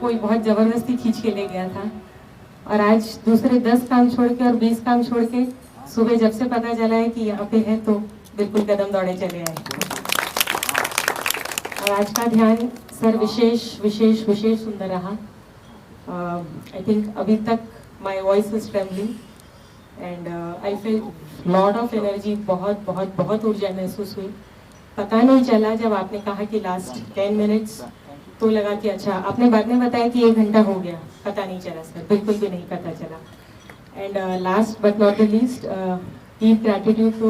कोई बहुत ज़बरदस्ती खींच के ले गया था. और आज दूसरे 10 काम छोड़ के और 20 काम छोड़ के सुबह जब से पता चला है कि यहाँ पे है, तो बिल्कुल कदम दौड़े चले आए. और आज का ध्यान सर विशेष विशेष विशेष सुंदर रहा. आई थिंक अभी तक my voice is trembling and I feel lot of energy. बहुत बहुत बहुत ऊर्जा महसूस हुई. पता नहीं चला जब आपने कहा कि लास्ट 10 मिनट्स, तो लगा कि अच्छा. आपने बाद में बताया कि 1 घंटा हो गया, पता नहीं चला सर, बिल्कुल भी नहीं पता चला. And last but not the least, deep gratitude to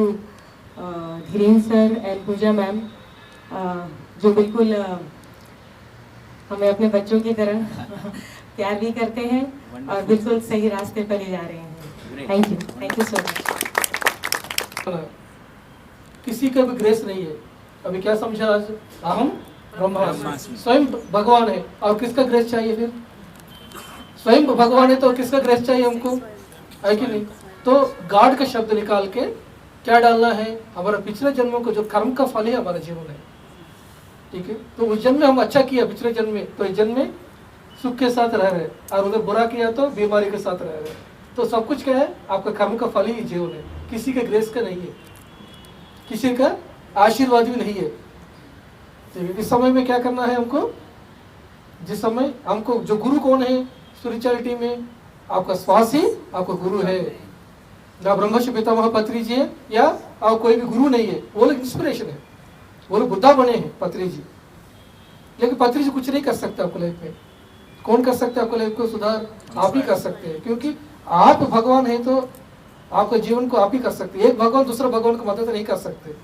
Dhirendra sir and Puja ma'am, जो बिल्कुल हमें अपने बच्चों की तरह प्यार भी करते हैं और बिल्कुल सही रास्ते पर ले जा रहे हैं. Thank you so much. किसी का भी ग्रेस नहीं है. अभी क्या समझा आज? अहम ब्रह्मास्मि. स्वयं भगवान है, और किसका ग्रेस चाहिए फिर? स्वयं भगवान है तो किसका ग्रेस चाहिए हमको, है कि नहीं? तो गॉड का शब्द निकाल के क्या डालना है? हमारा पिछले जन्मों को जो कर्म का फल है हमारा जीवन है. ठीक है, तो उस जन्म में हम अच्छा किया पिछले जन्म में, तो इस जन्म में सुख के साथ रह रहे, और उधर बुरा किया तो बीमारी के साथ रह रहे. तो सब कुछ क्या है? आपका कर्म का फल ही जीवन है. किसी के ग्रेस का नहीं है, किसी का आशीर्वाद भी नहीं है. तो इस समय में क्या करना है हमको? जिस समय हमको जो गुरु कौन है स्पिरिचुअलिटी में? आपका श्वास ही आपका गुरु है. ना ब्रह्मर्षि पितामह पत्री जी है या और कोई भी गुरु नहीं है. वो लोग इंस्पिरेशन है, वो लोग बुद्धा बने हैं पत्री जी. लेकिन पत्री जी कुछ नहीं कर सकते आपको लाइफ में. कौन कर सकते हैं आपको लाइफ को सुधार? आप ही कर सकते हैं, क्योंकि आप भगवान हैं तो आपके जीवन को आप ही कर सकते हैं. एक भगवान दूसरा भगवान को मदद नहीं कर सकते.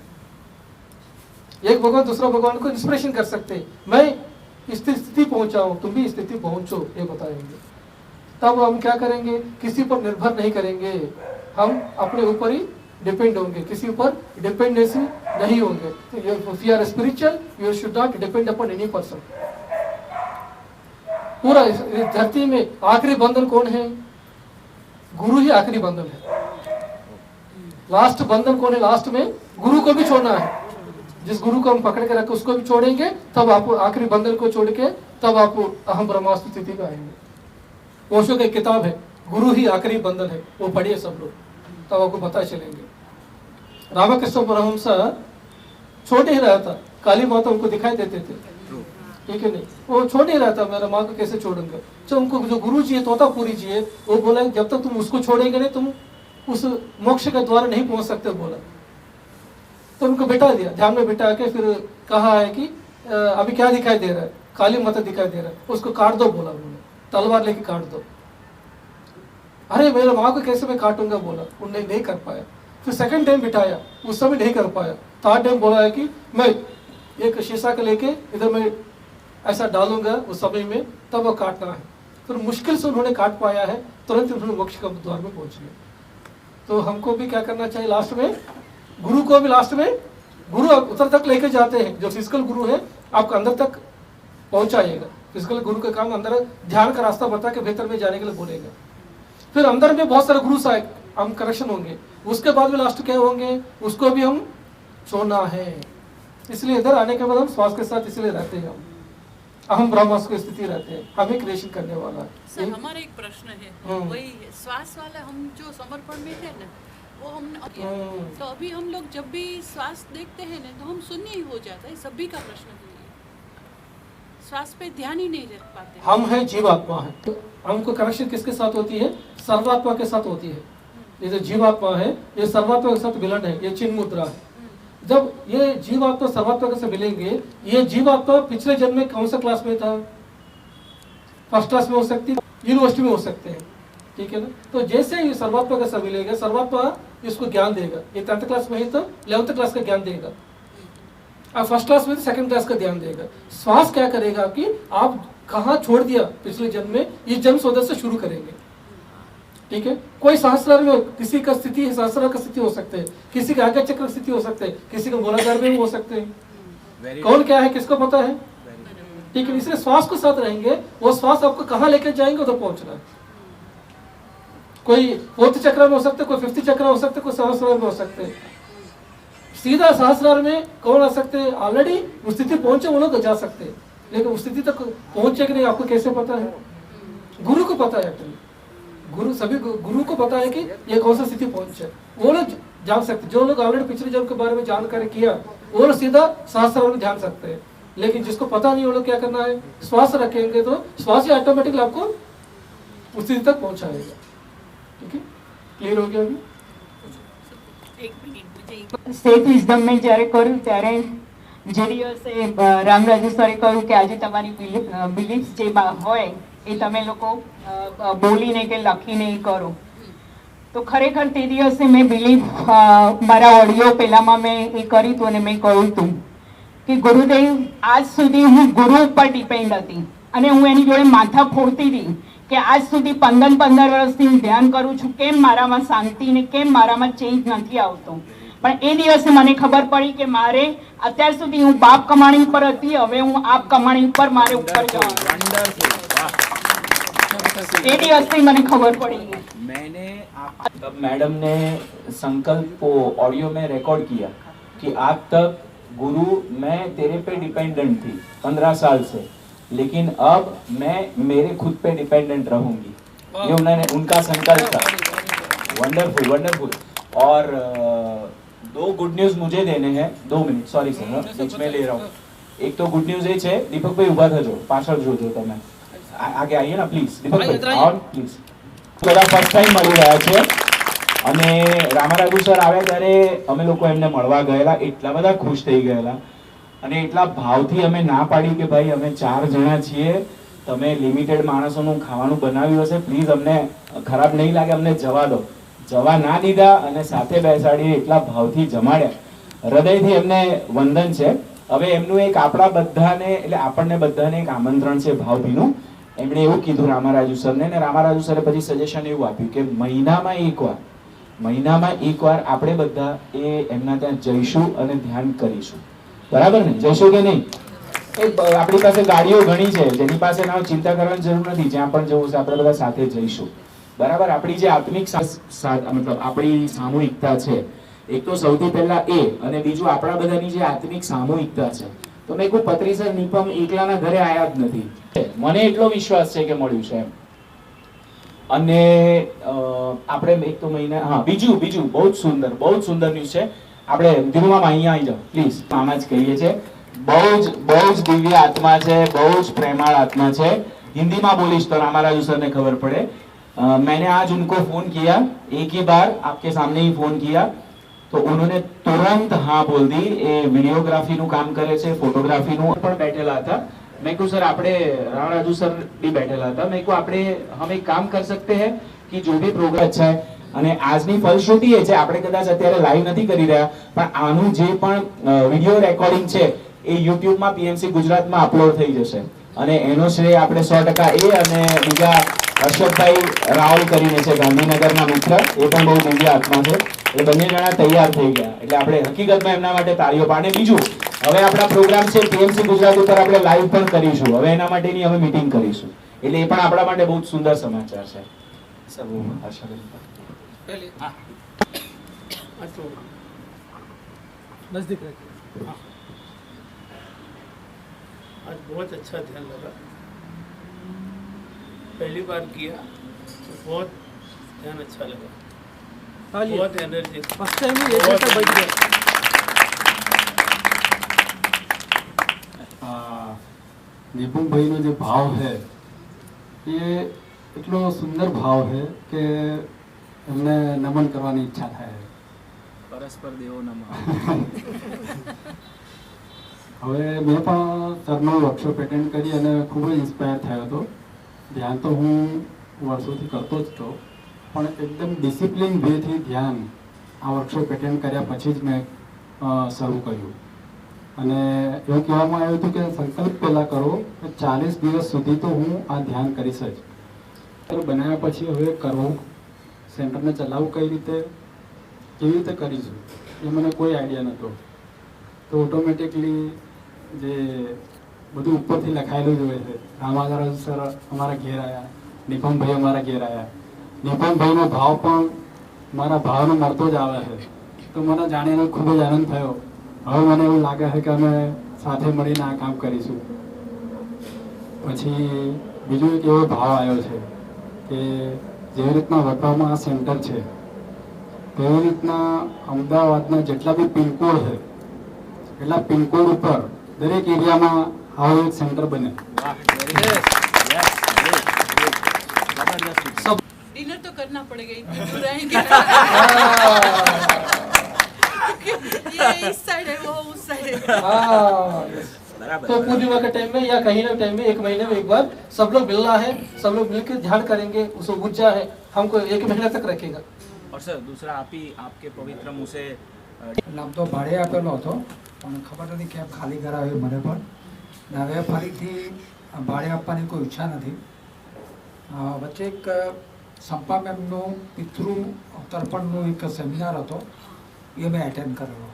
एक भगवान दूसरा भगवान को इंस्पिरेशन कर सकते हैं. मैं इस स्थिति पहुंचा हूं, तुम भी इस स्थिति पहुंचो, ये बताएंगे. तब हम क्या करेंगे? किसी पर निर्भर नहीं करेंगे, हम अपने ऊपर ही डिपेंड होंगे, किसी ऊपर डिपेंडेंसी नहीं होंगे. If you are spiritual, you should not depend upon any person. पूरा इस धरती में आखिरी बंधन कौन है? गुरु ही आखिरी बंधन है। लास्ट बंधन कौन है? लास्ट में गुरु को भी छोड़ना है। जिस गुरु को हम पकड़ के रखे उसको भी छोड़ेंगे, तब आप आखिरी बंधन को छोड़ के तब आप अहम ब्रह्मास्मि स्थिति में आएंगे। ओशो की किताब है गुरु ही आखिरी बंधन है, वो पढ़िए सब लोग, तब आपको पता चलेंगे। रामकृष्ण परमहंस छोटे ही रहा था, काली माता उनको दिखाई देते थे, ठीक है नहीं, वो छोड़ ही रहा था, मेरा माँ को कैसे छोड़ूंगा। तो उनको जो गुरु जी है, तोतापुरी जी है, वो बोला जब तक तुम उसको छोड़ेंगे नहीं तुम उस मोक्ष के द्वारा नहीं पहुंच सकते बोला। तो उनको बिठा दिया, ध्यान में बिठा के फिर कहा है कि अभी क्या दिखाई दे रहा है? काली माता दिखाई दे रहा है, उसको काट दो बोला उन्होंने, तलवार लेके काट दो। अरे मेरे माँ को कैसे मैं काटूंगा बोला, उन्होंने नहीं कर पाया। फिर सेकंड टाइम बिठाया, उस समय नहीं कर पाया। थर्ड टाइम बोला है कि मैं एक शीशा के लेके इधर मैं ऐसा डालूंगा उस समय में, तब वो काटना है। फिर मुश्किल से उन्होंने काट पाया है, तुरंत उन्होंने मोक्ष का द्वार में पहुंच गए। तो हमको भी क्या करना चाहिए? लास्ट में गुरु को भी लास्ट में गुरु उतर तक लेके जाते हैं। जो फिजिकल गुरु है आपको अंदर तक पहुंचाएगा। फिजिकल गुरु का काम अंदर ध्यान का रास्ता बता के भीतर में जाने के लिए बोलेगा। फिर अंदर में बहुत सारे गुरु आए, हम करेक्शन होंगे, उसके बाद में लास्ट क्या होंगे उसको भी हम छोड़ना है। इसलिए इधर आने के बाद हम श्वास के साथ इसलिए रहते हैं, हम ब्रह्मास्मि की स्थिति रहते हैं, हमें क्रिएशन करने वाला है। सर हमारा एक प्रश्न है, वही श्वास वाला हम जो समर्पण में थे ना वो हमने किया, तो अभी हम लोग जब भी श्वास देखते हैं ना तो हम शून्य ही हो जाता है। सभी का प्रश्न है, श्वास पे ध्यान ही नहीं रख पाते। हम हैं जीवात्मा है, तो हमको कनेक्शन किसके साथ होती है? सर्वात्मा के साथ होती है। ये जो जीवात्मा है ये सर्वात्मा के साथ विलंड है, ये चिन्ह मुद्रा है। जब ये जीवात्मा सर्वात्मा से मिलेंगे, ये जीवात्मा पिछले जन्म में कौन सा क्लास में था? फर्स्ट क्लास में हो सकती है, यूनिवर्सिटी में हो सकते हैं, ठीक है ना। तो जैसे ही सर्वात्मा का सब मिलेगा, सर्वात्मा इसको ज्ञान देगा। ये 10th क्लास में ही तो 11th क्लास का ज्ञान देगा, अब फर्स्ट क्लास में तो 2nd क्लास का ध्यान देगा। श्वास क्या करेगा कि आप कहाँ छोड़ दिया पिछले जन्म में, इस जन्म से उधर से शुरू करेंगे, ठीक है। कोई सहस्रार में किसी का स्थिति सहस्रार का स्थिति हो सकते हैं, किसी का आज्ञा चक्र स्थिति हो सकते हैं, किसी का मूलाधार में हो सकते हैं। कौन क्या है किसको पता है, ठीक है। इसलिए श्वास को साथ रहेंगे, वो श्वास आपको कहाँ लेकर जाएंगे उधर पहुंचना है। कोई 4th चक्र में हो सकते, कोई 5th चक्र हो सकते, कोई सहस्रार में हो सकते हैं। सीधा सहस्रार में कौन आ सकते हैं? ऑलरेडी उस स्थिति पहुंचे वो लोग जा सकते हैं, लेकिन उस स्थिति तक पहुंचे कि नहीं आपको कैसे पता है? गुरु को पता है। गुरु सभी गुरु को पता है कि ये कौन सा स्थिति पहुंचे, वो लोग जान सकते। जो लोग ऑलरेडी पिछले जन्म के बारे में जानकारी किया वो लोग सीधा सहस्रार में ध्यान सकते हैं, लेकिन जिसको पता नहीं वो लोग क्या करना है? श्वास रखेंगे तो श्वास ही ऑटोमेटिकली आपको उस स्थिति तक पहुंचाएगा, ठीक है। क्लियर हो गया अभी? સ્ટેટ વિઝડમ મેં જ્યારે કર્યું ત્યારે જે દિવસે રામરાજુ સરે કહ્યું કે આજે તમારી બિલીફ જે હોય એ તમે લોકો બોલીને કે લખીને એ કરો, તો ખરેખર તે દિવસે મેં બિલીફ મારા ઓડિયો પહેલામાં મેં એ કર્યું હતું અને મેં કહ્યું હતું કે ગુરુદેવ આજ સુધી હું ગુરુ ઉપર ડિપેન્ડ હતી અને હું એની જોડે માથા ફોડતી હતી કે આજ સુધી 15 વર્ષથી હું ધ્યાન કરું છું, કેમ મારામાં શાંતિ ને કેમ મારામાં ચેન્જ નથી આવતો। પણ એ દિવસે મને ખબર પડી કે મારે અત્યાર સુધી હું બાપ કમાણી ઉપર હતી, હવે હું આપ કમાણી ઉપર મારે ઉપર જવાનું। એ દિવસથી મને ખબર પડી। तब मैडम ने संकल्प को ऑडियो में रिकॉर्ड किया कि आज तक गुरु मैं तेरे पे डिपेंडेंट थी 15 साल से, लेकिन अब मैं मेरे खुद पे डिपेंडेंट रहूंगी। ये उन्होंने उनका संकल्प था। Wonderful wonderful. और 2 गुड न्यूज मुझे देने हैं। 2 मिनट, सॉरी सर, बीच में ले रहा हूँ। एक तो गुड न्यूज ये है, दीपक भाई उभा थજો, पाछળ જોજો તમે, આગે આવીએ ને પ્લીઝ। દીપક ભાઈ આવો પ્લીઝ। બધા ફર્સ્ટ ટાઈમ મળી રહ્યા છે અને રામારાજુ સર આવ્યા ત્યારે અમે લોકો એમને મળવા ગયેલા, એટલા બધા ખુશ થઈ ગયેલા અને એટલા ભાવથી અમે ના પાડી કે ભાઈ અમે 4 જણા છીએ, તમે લિમિટેડ માણસોનું ખાવાનું બનાવ્યું હશે, પ્લીઝ અમને ખરાબ નહીં લાગે, અમને જવા દો। જવા ના દીધા અને સાથે બેસાડી એટલા ભાવથી જમાડ્યા। હૃદયથી એમને વંદન છે। હવે એમનું એક આપણા બધાને એટલે આપણને બધાને એક આમંત્રણ છે ભાવભીનું। એમણે એવું કીધું રામારાજુ સરને, ને રામારાજુ સરે પછી સજેશન એવું આપ્યું કે મહિનામાં એકવાર આપણે બધા એ એમના ત્યાં જઈશું અને ધ્યાન કરીશું, બરાબર ને? જઈશું કે નહીં? આપણી પાસે ગાડીઓ ઘણી છે, જેની પાસે ના ચિંતા કરવાની જરૂર નથી. જ્યાં પણ જવું છે આપણે બધા સાથે જઈશું. બરાબર. આપણી જે આત્મિક મતલબ આપણી સામૂહિકતા છે, એક તો સૌથી પહેલા એ, અને બીજું આપણા બધાની જે આત્મિક સામૂહિકતા છે. તો મેં કોઈ પત્રીસર નિપમ એકલાના ઘરે આયા જ નથી. મને એટલો વિશ્વાસ છે કે મળ્યું છે એમ. અને આપણે એક તો મહિના બીજું બહુ જ સુંદર ન્યૂઝ છે. આપણે ધીરુમાં અહીંયા આવી જાઓ પ્લીઝ. આમ જ કહીએ છીએ, બહુ જ દિવ્ય આત્મા છે, બહુ જ પ્રેમાળ આત્મા છે. हिंदी में बोलिश तो रामाराजू सर ने खबर पड़े. मैंने आज उनको फोन किया, एक ही बार आपके सामने ही फोन किया, तो उन्होंने तुरंत हाँ बोल दी. ए वीडियोग्राफी નું કામ કરે છે, ફોટોગ્રાફી નું પણ બેઠેલા હતા. मैं को सर આપણે रामाराजू सर भी बैठेला था. मैं को આપણે हम एक काम कर सकते हैं कि जो भी प्रोग्राम अच्छा है, અને આજની ફલશ્રુતિ એ છે, આપણે કદાચ અત્યારે લાઈવ નથી કરી રહ્યા, પણ આનું જે પણ વિડિયો રેકોર્ડિંગ છે એ YouTube માં PMC ગુજરાતમાં અપલોડ થઈ જશે. અને એનો શ્રેય આપણે 100% એ અને બીજા હર્ષદભાઈ રાવલ કરીને છે ગાંધીનગરના મિત્ર, એ પણ બહુ દિવ્ય આત્મા છે. એટલે બંને જણા તૈયાર થઈ ગયા. એટલે આપણે હકીકતમાં એમના માટે તાળીઓ પાડે. બીજું, હવે આપણા પ્રોગ્રામ છે PMC ગુજરાત ઉપર આપણે લાઈવ પણ કરીશું. હવે એના માટેની અમે મીટિંગ કરીશું. એટલે એ પણ આપણા માટે બહુ સુંદર સમાચાર છે. સબ હર્ષદભાઈ पहले नजदीक रखिए. आज बहुत अच्छा ध्यान लगा. पहली बार किया तो बहुत ध्यान अच्छा लगा. बहुत एनर्जी. फर्स्ट टाइम ही एक जैसा बैठ गया. निपुण भाई નો જે ભાવ है ये એટલો સુંદર ભાવ है કે એમને નમન કરવાની ઈચ્છા થાય. પરસ્પર દેવો નમઃ. હવે મેં પણ સરનો વર્કશોપ એટેન્ડ કરી અને ખૂબ જ ઇન્સ્પાયર થયો હતો. ધ્યાન તો હું વર્ષોથી કરતો જ હતો, પણ એકદમ ડિસિપ્લિન વેથી ધ્યાન આ વર્કશોપ એટેન્ડ કર્યા પછી જ મેં શરૂ કર્યું. અને એવું કહેવામાં આવ્યું હતું કે સંકલ્પ પહેલાં કરો કે 40 દિવસ સુધી તો હું આ ધ્યાન કરીશ જ. બનાવ્યા પછી હવે કરવું, સેન્ટરને ચલાવવું કઈ રીતે, કેવી રીતે કરીશું એ મને કોઈ આઈડિયા નહોતો. તો ઓટોમેટિકલી જે બધું ઉપરથી લખાયેલું જ હોય છે. રામારાજુ સર અમારા ઘેર આવ્યા, નિપમભાઈ અમારા ઘેર આવ્યા. નિપમભાઈનો ભાવ પણ મારા ભાવનો મળતો જ આવે છે. તો મને જાણીને ખૂબ જ આનંદ થયો. હવે મને એવું લાગે છે કે અમે સાથે મળીને આ કામ કરીશું. પછી બીજો એક એવો ભાવ આવ્યો છે કે જેવી રીતના વટવામાં આ સેન્ટર છે, તેવી રીતના અમદાવાદના જેટલા બી પિનકોડ છે એટલા પિનકોડ ઉપર દરેક એરિયામાં આવું એક સેન્ટર બને. डिनर तो करना पड़ेगा, इतने दूर आएंगे. ये इस साइड है, वो उस साइड है. तो पूर्णिमा के टाइम में या कहीं ना टाइम में 1 महीने में एक बार सब लोग मिलना है. सब लोग मिलकर ध्यान करेंगे. उसको ऊर्जा है, हमको 1 महीना तक रखेगा. और सर दूसरा आप ही आपके पवित्र मुँह से નામ તો ભાડે આપેલો હતો, પણ ખબર નથી કેમ ખાલી કરાવ્યું મને પણ. હવે ફરીથી ભાડે આપવાની કોઈ ઈચ્છા નથી. વચ્ચે એક સંપા મેમનું પિતૃ તર્પણનું એક સેમિનાર હતો, એ મેં એટેન્ડ કરેલો.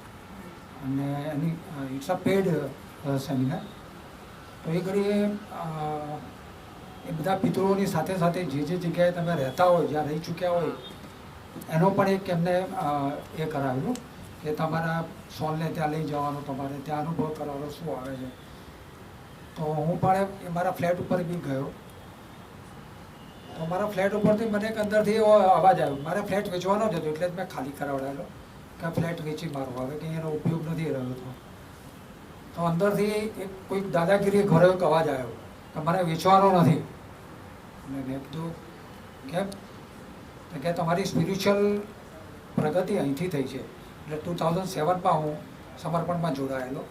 અને એની ઇટ્સ અ પેડ સેમિનાર. તો એ ઘડીએ એ બધા પિતૃઓની સાથે સાથે જે જગ્યાએ તમે રહેતા હોય, જ્યાં રહી ચૂક્યા હોય, એનો પણ એક એમને એ કરાવેલું કે તમારા સોલને ત્યાં લઈ જવાનો, તમારે ત્યાં અનુભવ કરવાનો શું આવે છે. તો હું પણ એ મારા ફ્લેટ ઉપર બી ગયો. તો મારા ફ્લેટ ઉપરથી મને એક અંદરથી એવો અવાજ આવ્યો. મારે ફ્લેટ વેચવાનો જ હતો, એટલે જ મેં ખાલી કરાવડાવેલો કે ફ્લેટ વેચી મારવો, હવે કંઈ એનો ઉપયોગ નથી રહ્યો હતો. તો અંદરથી એક કોઈક દાદાગીરી ઘરે એક અવાજ આવ્યો કે મારે વેચવાનો નથી. અને મેં કીધું કેમ? તો કે તમારી સ્પિરિચ્યુઅલ પ્રગતિ અહીંથી થઈ છે. એટલે 2007માં હું સમર્પણમાં જોડાયેલો,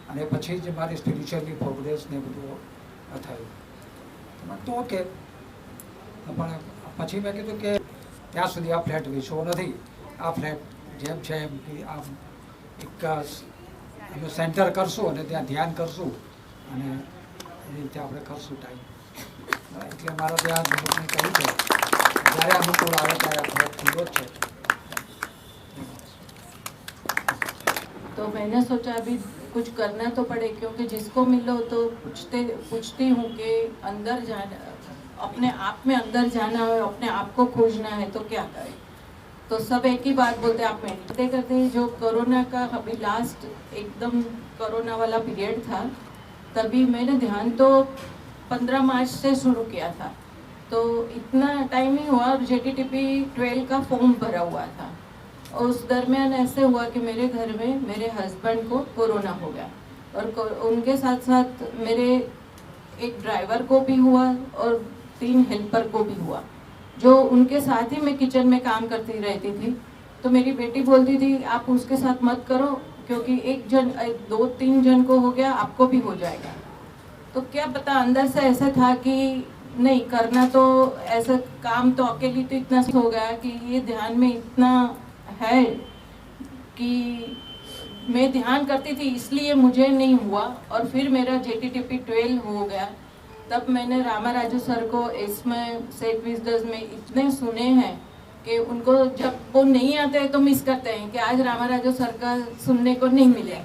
અને પછી જ મારી સ્પિરિચ્યુઅલી પ્રોગ્રેસ ને બધું થયું. તો ઓકે, પણ પછી મેં કીધું કે ત્યાં સુધી આ ફ્લેટ વેચવો નથી. આ ફ્લેટ જેમ છે એમ કે આમ એક એનું સેન્ટર કરશું અને ત્યાં ધ્યાન કરશું, અને એ રીતે આપણે કરશું ટાઈમ. એટલે મારા ત્યાં મેં કહ્યું છે જ્યારે અનુકૂળ આવે ત્યારે આ ફ્લેટ ખુલ્લો જ છે. तो मैंने सोचा अभी कुछ करना तो पड़े, क्योंकि जिसको मिलो तो पूछती हूँ कि अंदर जाना, अपने आप में अंदर जाना है, अपने आप को खोजना है तो क्या करें। तो सब एक ही बात बोलते हैं, आप मेडिटेट करते हैं। जो कोरोना का अभी लास्ट एकदम कोरोना वाला पीरियड था, तभी मैंने ध्यान तो 15 मार्च से शुरू किया था, तो इतना टाइम ही हुआ और JTTP 12 का फॉर्म भरा हुआ था। और उस दरमियान ऐसे हुआ कि मेरे घर में मेरे हस्बैंड को कोरोना हो गया, और उनके साथ साथ मेरे एक ड्राइवर को भी हुआ और 3 हेल्पर को भी हुआ, जो उनके साथ ही मैं किचन में काम करती रहती थी। तो मेरी बेटी बोलती थी आप उसके साथ मत करो, क्योंकि 2-3 जन को हो गया, आपको भी हो जाएगा। तो क्या पता अंदर से ऐसा था कि नहीं करना, तो ऐसा काम तो अकेली तो इतना हो गया कि ये ध्यान में इतना है कि मैं ध्यान करती थी, इसलिए मुझे नहीं हुआ। और फिर मेरा JTTP 12 हो गया, तब मैंने रामाराजू सर को इसमें सेट विजडम्स में इतने सुने हैं कि उनको जब वो नहीं आते हैं तो मिस करते हैं कि आज रामाराजू सर का सुनने को नहीं मिले।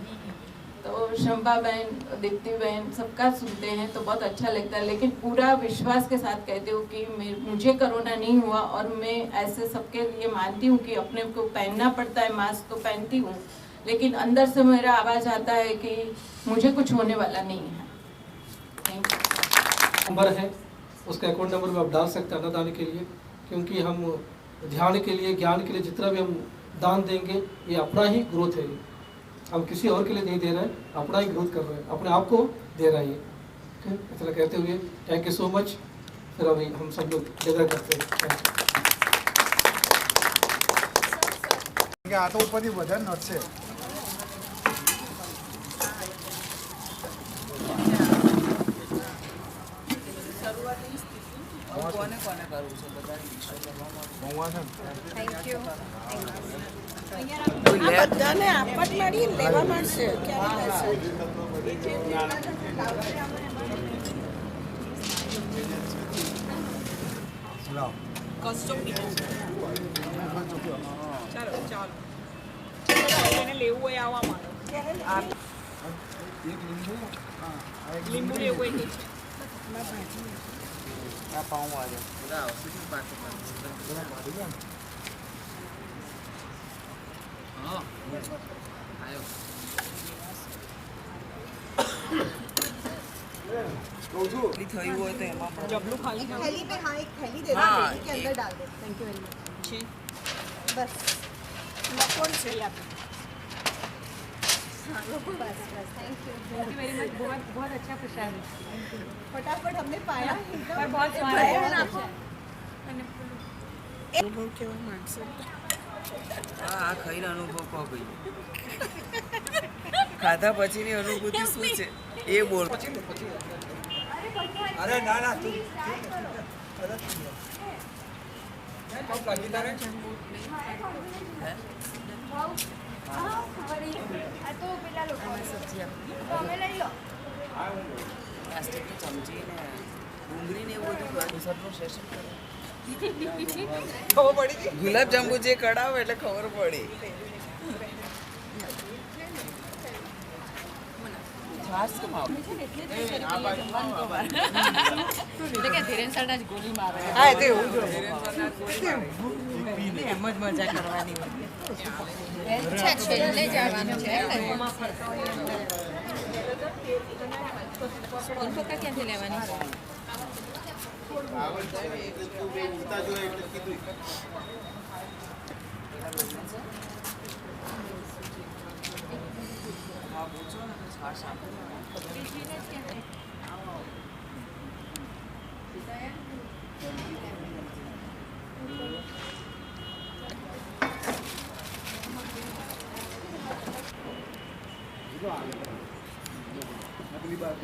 तो शंभा बहन, दीप्ति बहन सबका सुनते हैं तो बहुत अच्छा लगता है, लेकिन पूरा विश्वास के साथ कहती हूँ कि मुझे कोरोना नहीं हुआ। और मैं ऐसे सबके लिए मानती हूँ कि अपने को पहनना पड़ता है, मास्क तो पहनती हूँ, लेकिन अंदर से मेरा आवाज़ आता है कि मुझे कुछ होने वाला नहीं है। Thank you. नंबर है, उसका अकाउंट नंबर में आप डाल सकते हैं अन्नदान के लिए, क्योंकि हम ध्यान के लिए, ज्ञान के लिए जितना भी हम दान देंगे, ये अपना ही ग्रोथ है। हम किसी और के लिए नहीं दे रहे हैं, अपना ही ग्रोथ कर रहे हैं, अपने आप को दे रहे हैं। इतना कहते हुए थैंक यू सो मच। फिर अभी हम सब लोग डिनर करते हैं। આ તો ઉપરથી વજન નડશે। કોને કોને કરવું છે બધા થેન્ક યુ। આ બધાને આપત મળી લેવા મળશે ક્યારે કસ્ટમ ચાલો ચાલો એને લેવું હોય આવવા માંડો। લીંબુ લેવું હોય કે આ પાઉં આજે બધા આવશે કે પાછું હા આયો थैली हुआ तो एमा जबलू खाली थैली पे हाँ एक थैली दे दो, थैली के अंदर डाल दो। Thank you very much. जी बस कौन से आप हाँ लोगो बस बस थैंक यू वेरी मच। बहुत बहुत अच्छा प्रसाद है, फटाफट हमने पाया पर बहुत स्वाद है आपको। अनुभव केवा मानसे आ खाઈને અનુભવ કહો ભાઈ ખાધા પછીની અનુભૂતિ શું છે એ બોલ। અરે ના ના તું અરે કપ લાગી તારે આ તો પેલા લોકો સબ્જી આપી તો અમે લઈ લો। પ્લાસ્ટિકની ચમચી ને ડુંગળી ને એવું બધું પ્રસાદનું સેશન કરે ખબર પડી ગઈ। ગુલાબ જાંબુ જે કડાવે એટલે ખબર પડી। એમ જ મજા કરવાની છેલ્લે જવાનું છે ક્યાંથી લેવાની हाँ पूछो ना छाछ अगली बार